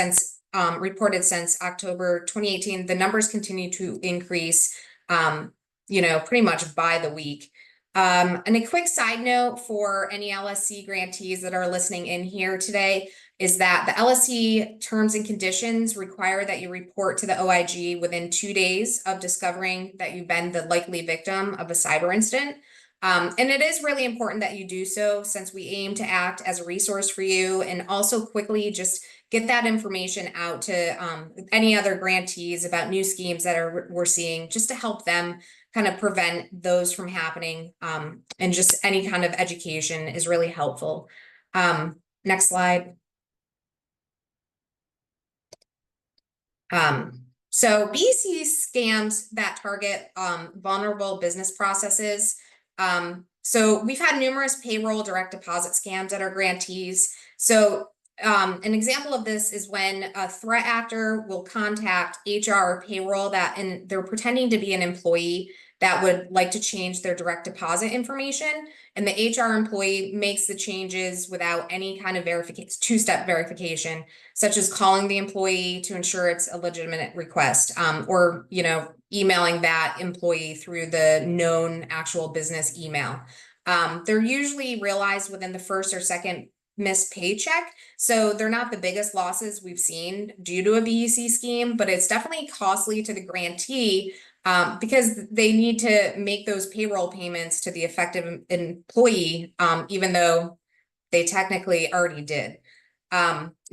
reported since October 2018. The numbers continue to increase, pretty much by the week. And a quick side note for any LSC grantees that are listening in here today is that the LSC terms and conditions require that you report to the OIG within 2 days of discovering that you've been the likely victim of a cyber incident. And it is really important that you do so, since we aim to act as a resource for you and also quickly just get that information out to any other grantees about new schemes that we're seeing, just to help them kind of prevent those from happening. And just any kind of education is really helpful. Next slide. So BEC scams that target vulnerable business processes. So we've had numerous payroll direct deposit scams at our grantees. So an example of this is when a threat actor will contact HR or payroll and they're pretending to be an employee that would like to change their direct deposit information, and the HR employee makes the changes without any kind of two-step verification, such as calling the employee to ensure it's a legitimate request, or emailing that employee through the known actual business email. They're usually realized within the first or second missed paycheck, so they're not the biggest losses we've seen due to a BEC scheme, but it's definitely costly to the grantee, because they need to make those payroll payments to the affected employee, even though they technically already did.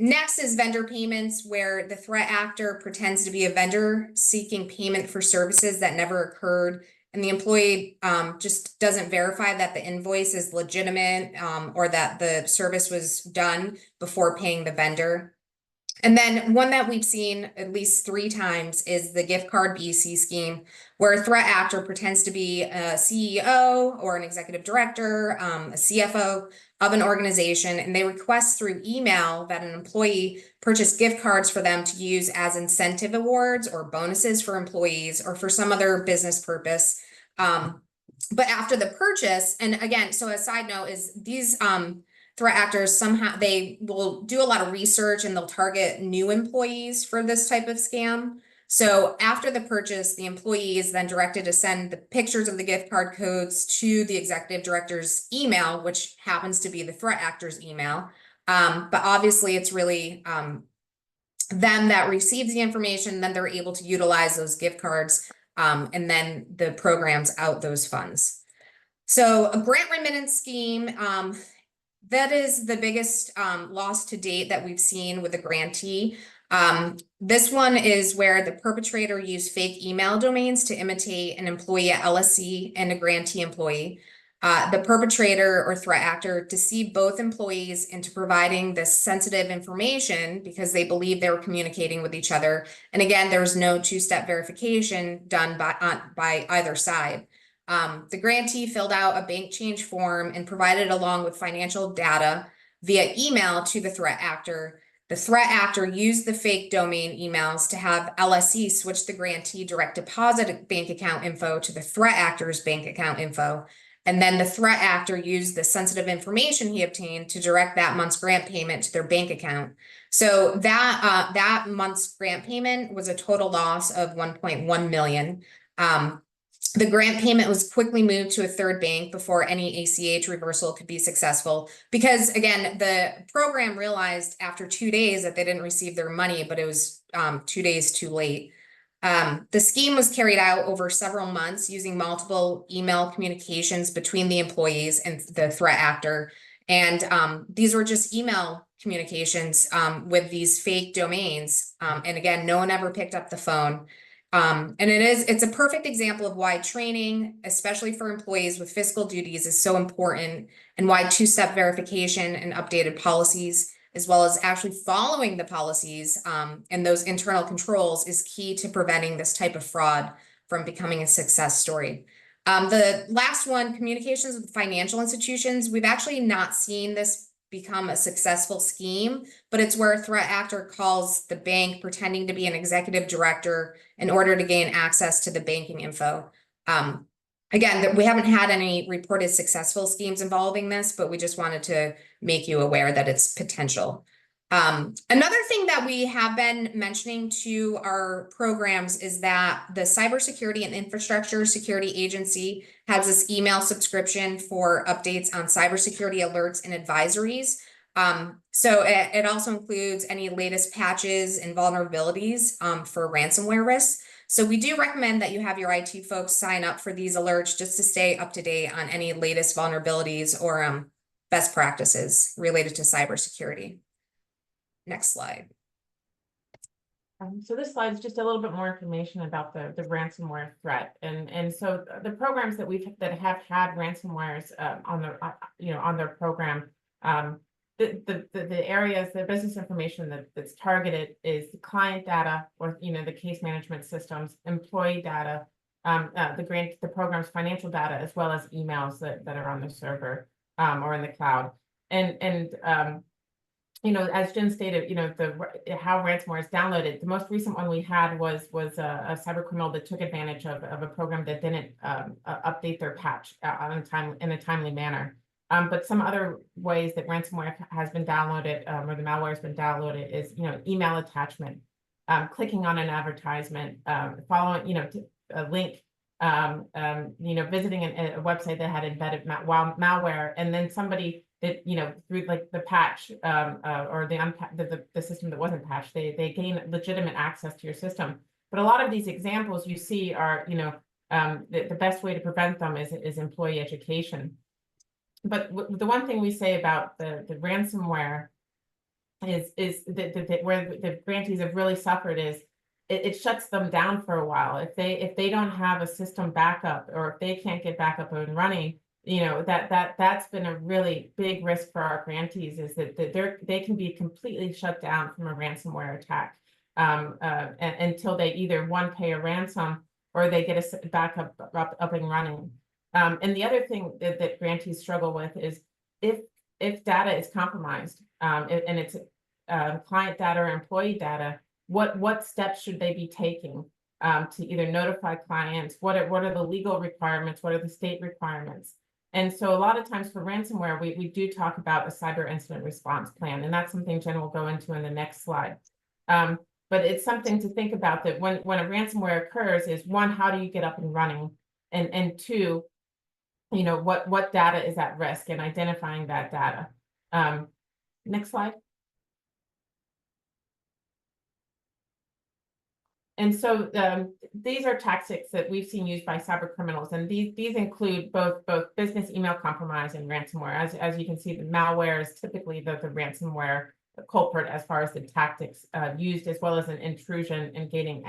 Next is vendor payments, where the threat actor pretends to be a vendor seeking payment for services that never occurred, and the employee just doesn't verify that the invoice is legitimate, or that the service was done before paying the vendor. And then one that we've seen at least 3 times is the gift card BC scheme, where a threat actor pretends to be a CEO or an executive director, a CFO of an organization, and they request through email that an employee purchase gift cards for them to use as incentive awards or bonuses for employees or for some other business purpose. But after the purchase, and again, so a side note is these threat actors, somehow they will do a lot of research and they'll target new employees for this type of scam. So after the purchase, the employee is then directed to send the pictures of the gift card codes to the executive director's email, which happens to be the threat actor's email. But obviously it's really them that receives the information, then they're able to utilize those gift cards, and then the programs out those funds. So a grant remittance scheme, that is the biggest loss to date that we've seen with a grantee. This one is where the perpetrator used fake email domains to imitate an employee at LSC and a grantee employee. The perpetrator or threat actor deceived both employees into providing this sensitive information because they believed they were communicating with each other. And again, there was no two-step verification done by either side. The grantee filled out a bank change form and provided along with financial data via email to the threat actor. The threat actor used the fake domain emails to have LSC switch the grantee direct deposit bank account info to the threat actor's bank account info. And then the threat actor used the sensitive information he obtained to direct that month's grant payment to their bank account. So that month's grant payment was a total loss of 1.1 million. The grant payment was quickly moved to a third bank before any ACH reversal could be successful because, again, the program realized after 2 days that they didn't receive their money, but it was 2 days too late. The scheme was carried out over several months using multiple email communications between the employees and the threat actor. And these were just email communications with these fake domains. And again, no one ever picked up the phone. And it's a perfect example of why training, especially for employees with fiscal duties, is so important, and why two-step verification and updated policies, as well as actually following the policies and those internal controls, is key to preventing this type of fraud from becoming a success story. The last one, communications with financial institutions. We've actually not seen this become a successful scheme, but it's where a threat actor calls the bank pretending to be an executive director in order to gain access to the banking info. Again, we haven't had any reported successful schemes involving this, but we just wanted to make you aware that it's potential. Another thing that we have been mentioning to our programs is that the Cybersecurity and Infrastructure Security Agency has this email subscription for updates on cybersecurity alerts and advisories. So it also includes any latest patches and vulnerabilities for ransomware risks. So we do recommend that you have your IT folks sign up for these alerts just to stay up to date on any latest vulnerabilities or best practices related to cybersecurity. Next slide. So this slide is just a little bit more information about the ransomware threat, and so the programs that have had ransomwares on their on their program, the areas, the business information that's targeted is the client data, or the case management systems, employee data, the program's financial data, as well as emails that are on the server or in the cloud, and as Jen stated, how ransomware is downloaded. The most recent one we had was a cyber criminal that took advantage of a program that didn't update their patch in a timely manner. But some other ways that ransomware has been downloaded, or the malware has been downloaded, is email attachment, clicking on an advertisement, following a link, visiting a website that had embedded malware, and then somebody that through like the patch or the system that wasn't patched, they gain legitimate access to your system. But a lot of these examples you see are the best way to prevent them is employee education. But the one thing we say about the ransomware is that where the grantees have really suffered is it shuts them down for a while. If they don't have a system backup, or if they can't get back up and running, that's been a really big risk for our grantees, is that they can be completely shut down from a ransomware attack until they either pay a ransom or they get a backup up and running. And the other thing that grantees struggle with is if data is compromised, and it's client data or employee data, what steps should they be taking to either notify clients? What are the legal requirements? What are the state requirements? And so a lot of times for ransomware, we do talk about a cyber incident response plan, and that's something Jen will go into in the next slide. But it's something to think about, that when a ransomware occurs, is one, how do you get up and running? And two, what data is at risk, and identifying that data. Next slide. And so these are tactics that we've seen used by cyber criminals, and these include both business email compromise and ransomware. As you can see, the malware is typically the ransomware culprit as far as the tactics used, as well as an intrusion and gaining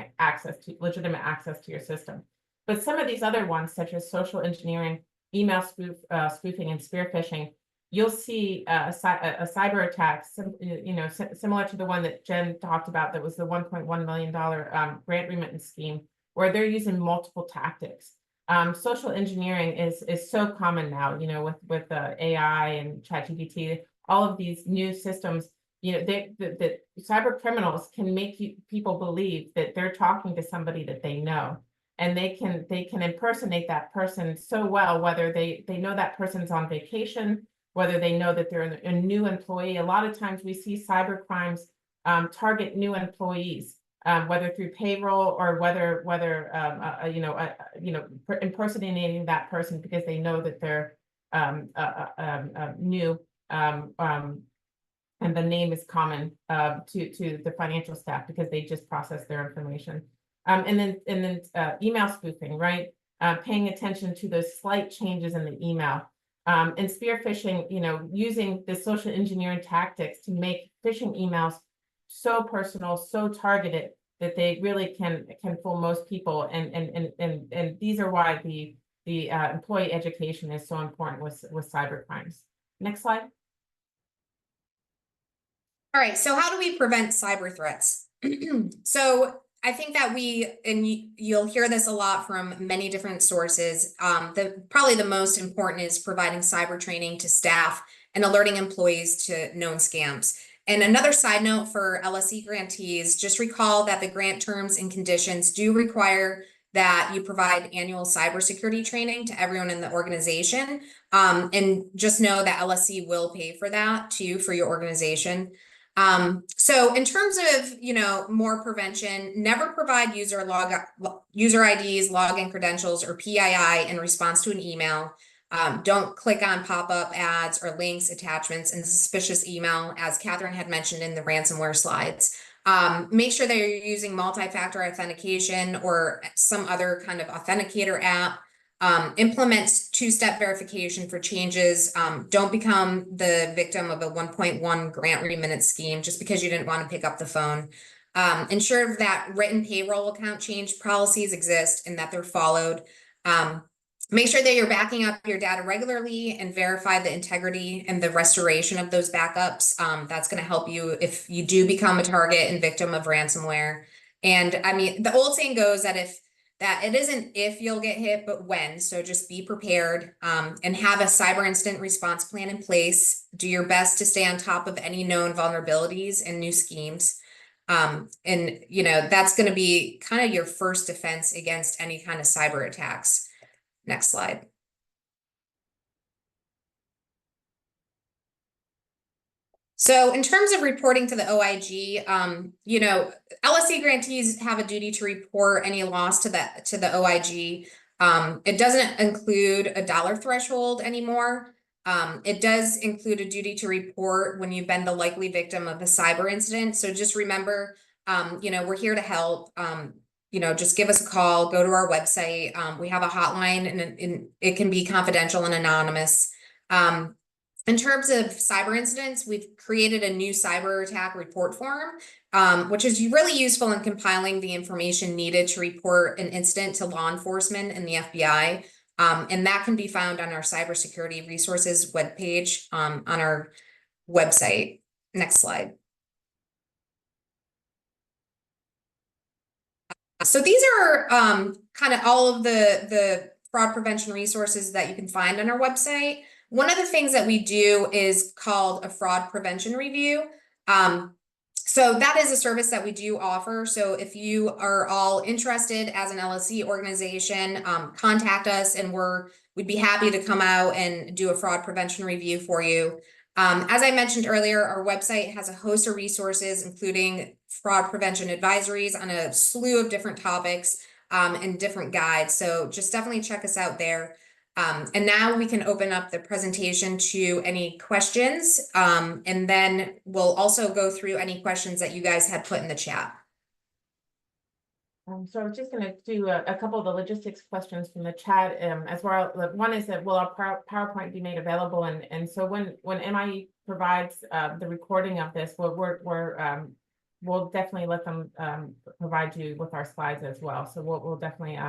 legitimate access to your system. But some of these other ones, such as social engineering, email spoofing, and spear phishing, you'll see a cyber attack, similar to the one that Jen talked about, that was the $1.1 million grant remittance scheme, where they're using multiple tactics. Social engineering is so common now, with AI and ChatGPT, all of these new systems. The cyber criminals can make people believe that they're talking to somebody that they know, and they can impersonate that person so well, whether they know that person's on vacation, whether they know that they're a new employee. A lot of times we see cyber crimes target new employees, whether through payroll or whether impersonating that person because they know that they're new, and the name is common to the financial staff because they just process their information. And then email spoofing, right? Paying attention to those slight changes in the email. And spear phishing, using the social engineering tactics to make phishing emails so personal, so targeted, that they really can fool most people. And these are why the employee education is so important with cyber crimes. Next slide. All right, so how do we prevent cyber threats? So I think that you'll hear this a lot from many different sources. Probably the most important is providing cyber training to staff and alerting employees to known scams. And another side note for LSE grantees, just recall that the grant terms and conditions do require that you provide annual cybersecurity training to everyone in the organization. And just know that LSE will pay for that too, for your organization. So in terms of, more prevention, never provide user IDs, login credentials, or PII in response to an email. Don't click on pop-up ads or links, attachments, and suspicious email, as Catherine had mentioned in the ransomware slides. Make sure that you're using multi-factor authentication or some other kind of authenticator app. Implement two-step verification for changes. Don't become the victim of a 1.1 grant remittance scheme just because you didn't want to pick up the phone. Ensure that written payroll account change policies exist and that they're followed. Make sure that you're backing up your data regularly and verify the integrity and the restoration of those backups. That's going to help you if you do become a target and victim of ransomware. And I mean, the old saying goes that it isn't if you'll get hit, but when. So just be prepared, and have a cyber incident response plan in place. Do your best to stay on top of any known vulnerabilities and new schemes. And that's going to be kind of your first defense against any kind of cyber attacks. Next slide. So in terms of reporting to the OIG, LSE grantees have a duty to report any loss to the OIG. It doesn't include a dollar threshold anymore. It does include a duty to report when you've been the likely victim of a cyber incident. So just remember, we're here to help. Just give us a call, go to our website. We have a hotline, and it can be confidential and anonymous. In terms of cyber incidents, we've created a new cyber attack report form, which is really useful in compiling the information needed to report an incident to law enforcement and the FBI. And that can be found on our cybersecurity resources webpage on our website. Next slide. So these are kind of all of the fraud prevention resources that you can find on our website. One of the things that we do is called a fraud prevention review. So that is a service that we do offer. So if you are all interested as an LSC organization, contact us and we'd be happy to come out and do a fraud prevention review for you. As I mentioned earlier, our website has a host of resources, including fraud prevention advisories on a slew of different topics and different guides. So just definitely check us out there. And now we can open up the presentation to any questions. And then we'll also go through any questions that you guys had put in the chat. So I was just going to do a couple of the logistics questions from the chat as well. One is that will our PowerPoint be made available? And so when MIE provides the recording of this, we'll definitely let them provide you with our slides as well. So we'll definitely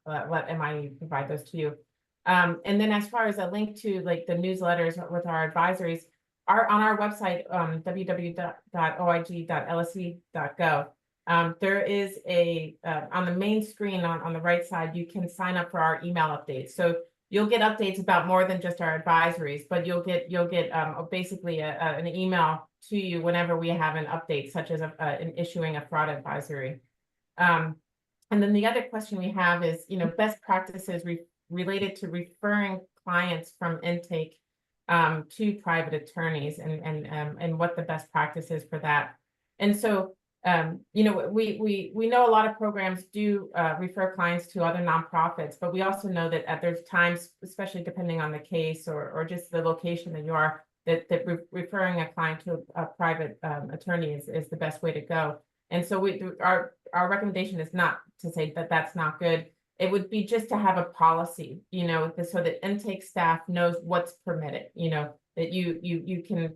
let MIE provide those to you. And then as far as a link to like the newsletters with our advisories, on our website, www.oig.lsc.gov. There is on the main screen on the right side, you can sign up for our email updates. So you'll get updates about more than just our advisories, but you'll get basically an email to you whenever we have an update, such as an issuing a fraud advisory. And then the other question we have is, best practices related to referring clients from intake to private attorneys and what the best practice is for that. And so we know a lot of programs do refer clients to other nonprofits, but we also know that there's times, especially depending on the case or just the location that you are, that referring a client to a private attorney is the best way to go. And so our recommendation is not to say that that's not good. It would be just to have a policy, so that intake staff knows what's permitted, that you can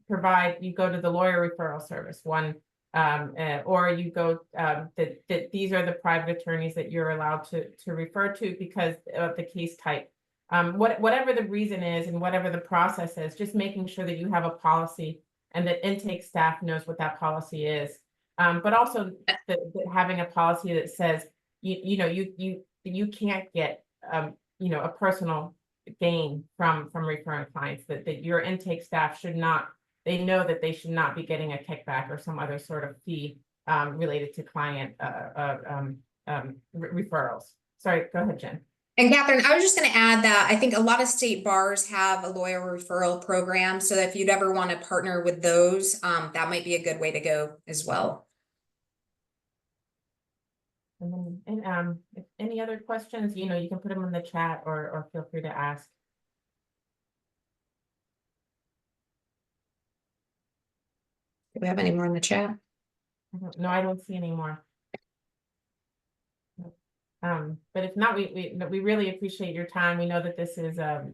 provide, you go to the lawyer referral service one, or you go that these are the private attorneys that you're allowed to refer to because of the case type. Whatever the reason is and whatever the process is, just making sure that you have a policy and that intake staff knows what that policy is. But also that having a policy that says, you can't get, a personal gain from referring clients, that your intake staff should not, they know that they should not be getting a kickback or some other sort of fee related to client referrals. Sorry, go ahead, Jen. And Catherine, I was just going to add that I think a lot of state bars have a lawyer referral program. So if you'd ever want to partner with those, that might be a good way to go as well. And if any other questions, you can put them in the chat or feel free to ask. Do we have any more in the chat? No, I don't see any more. But if not, we really appreciate your time. We know that this is a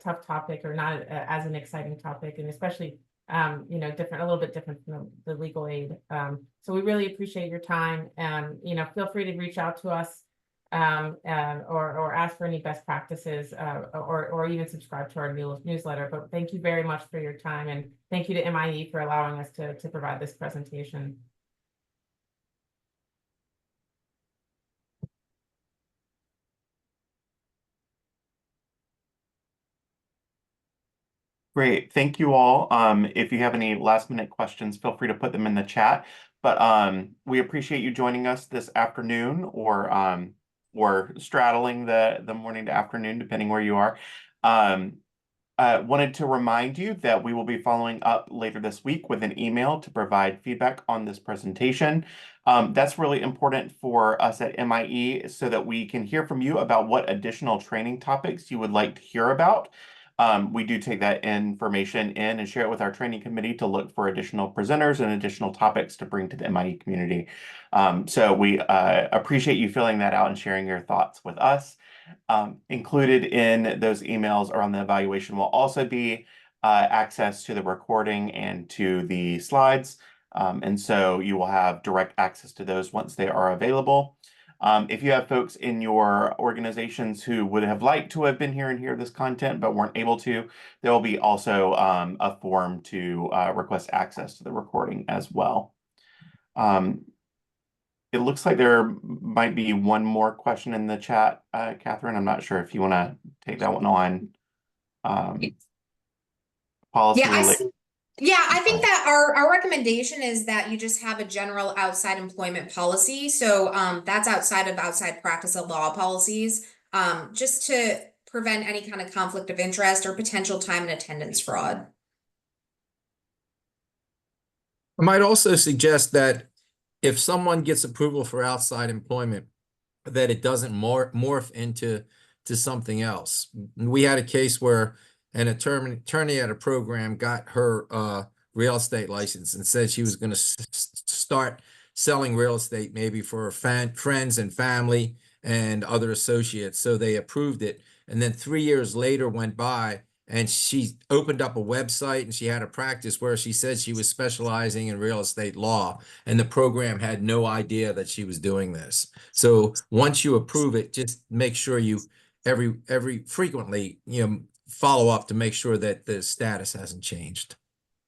tough topic or not as an exciting topic, and especially a little bit different from the legal aid. So we really appreciate your time, and feel free to reach out to us or ask for any best practices or even subscribe to our newsletter. But thank you very much for your time, and thank you to MIE for allowing us to provide this presentation. Great, thank you all. If you have any last minute questions, feel free to put them in the chat. But we appreciate you joining us this afternoon or straddling the morning to afternoon, depending where you are. Wanted to remind you that we will be following up later this week with an email to provide feedback on this presentation. That's really important for us at MIE so that we can hear from you about what additional training topics you would like to hear about. We do take that information in and share it with our training committee to look for additional presenters and additional topics to bring to the MIE community. So we appreciate you filling that out and sharing your thoughts with us. Included in those emails or on the evaluation will also be access to the recording and to the slides. And so you will have direct access to those once they are available. If you have folks in your organizations who would have liked to have been here and hear this content but weren't able to, there will be also a form to request access to the recording as well. It looks like there might be one more question in the chat, Catherine. I'm not sure if you want to take that one on. Policy Yeah, related. Yeah, I think that our recommendation is that you just have a general outside employment policy. So that's outside of outside practice of law policies, just to prevent any kind of conflict of interest or potential time and attendance fraud. I might also suggest that if someone gets approval for outside employment, that it doesn't morph into something else. We had a case where an attorney at a program got her real estate license and said she was going to start selling real estate maybe for her friends and family and other associates. So they approved it. And then 3 years later went by, and she opened up a website and she had a practice where she said she was specializing in real estate law, and the program had no idea that she was doing this. So once you approve it, just make sure you every frequently, follow up to make sure that the status hasn't changed.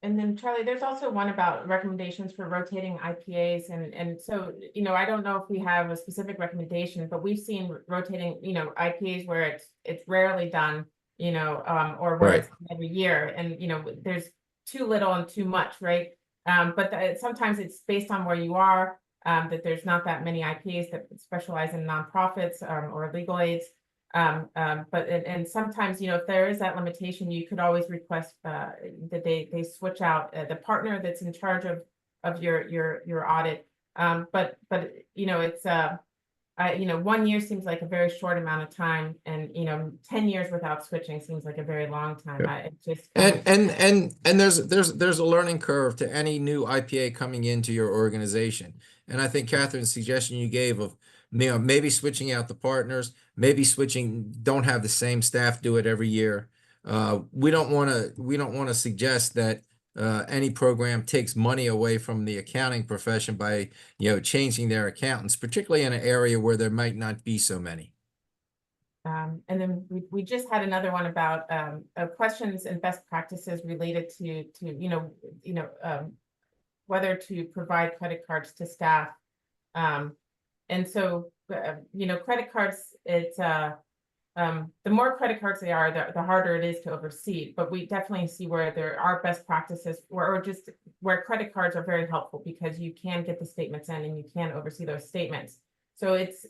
And then Charlie, there's also one about recommendations for rotating IPAs. And so, I don't know if we have a specific recommendation, but we've seen rotating, IPAs where it's rarely done, or where it's every year. And, there's too little and too much, right? But sometimes it's based on where you are, that there's not that many IPAs that specialize in nonprofits or legal aids. But sometimes, if there is that limitation, you could always request that they switch out the partner that's in charge of your audit. But it's 1 year seems like a very short amount of time, and 10 years without switching seems like a very long time. Yeah. And there's a learning curve to any new IPA coming into your organization. And I think Catherine's suggestion you gave of maybe switching out the partners, maybe don't have the same staff do it every year. We don't want to suggest that any program takes money away from the accounting profession by changing their accountants, particularly in an area where there might not be so many. And then we just had another one about questions and best practices related to whether to provide credit cards to staff. And so, credit cards, it's the more credit cards they are, the harder it is to oversee. But we definitely see where there are best practices, or just where credit cards are very helpful, because you can get the statements in and you can oversee those statements. So it's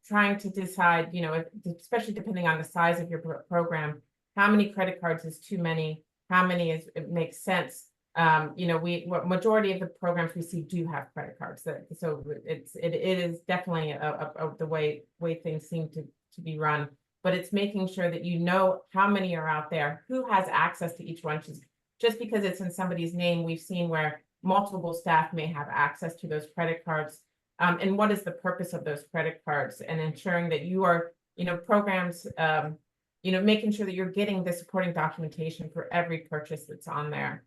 trying to decide, especially depending on the size of your program, how many credit cards is too many, how many it makes sense. Majority of the programs we see do have credit cards, so it is definitely the way things seem to be run. But it's making sure that how many are out there, who has access to each one. Just because it's in somebody's name, we've seen where multiple staff may have access to those credit cards. And what is the purpose of those credit cards, and ensuring that you are, programs, making sure that you're getting the supporting documentation for every purchase that's on there.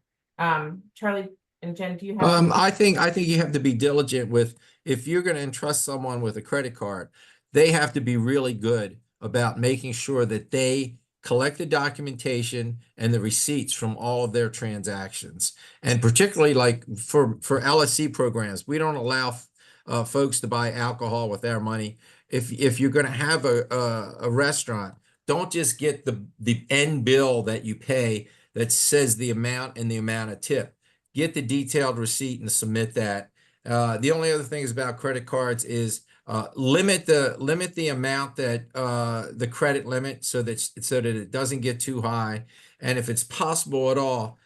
Charlie and Jen, do you have? I think you have to be diligent with, if you're going to entrust someone with a credit card, they have to be really good about making sure that they collect the documentation and the receipts from all of their transactions. And particularly like for LSC programs, we don't allow folks to buy alcohol with our money. If you're going to have a restaurant, don't just get the end bill that you pay that says the amount and the amount of tip. Get the detailed receipt and submit that. The only other thing is about credit cards is limit the amount that the credit limit, so that it doesn't get too high. And if it's possible at all,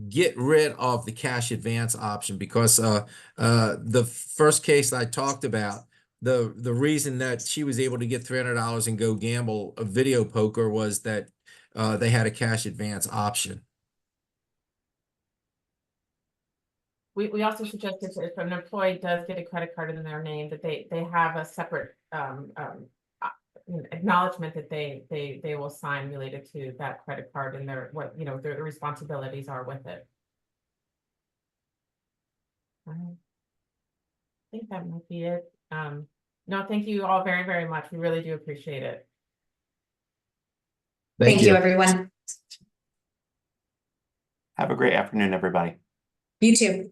get rid of the cash advance option, because the first case I talked about, the reason that she was able to get $300 and go gamble a video poker was that they had a cash advance option. We also suggest if an employee does get a credit card in their name, that they have a separate acknowledgement that they will sign related to that credit card, and their responsibilities are with it. I think that might be it. No, thank you all very, very much. We really do appreciate it. Thank you, everyone. Have a great afternoon, everybody. You too.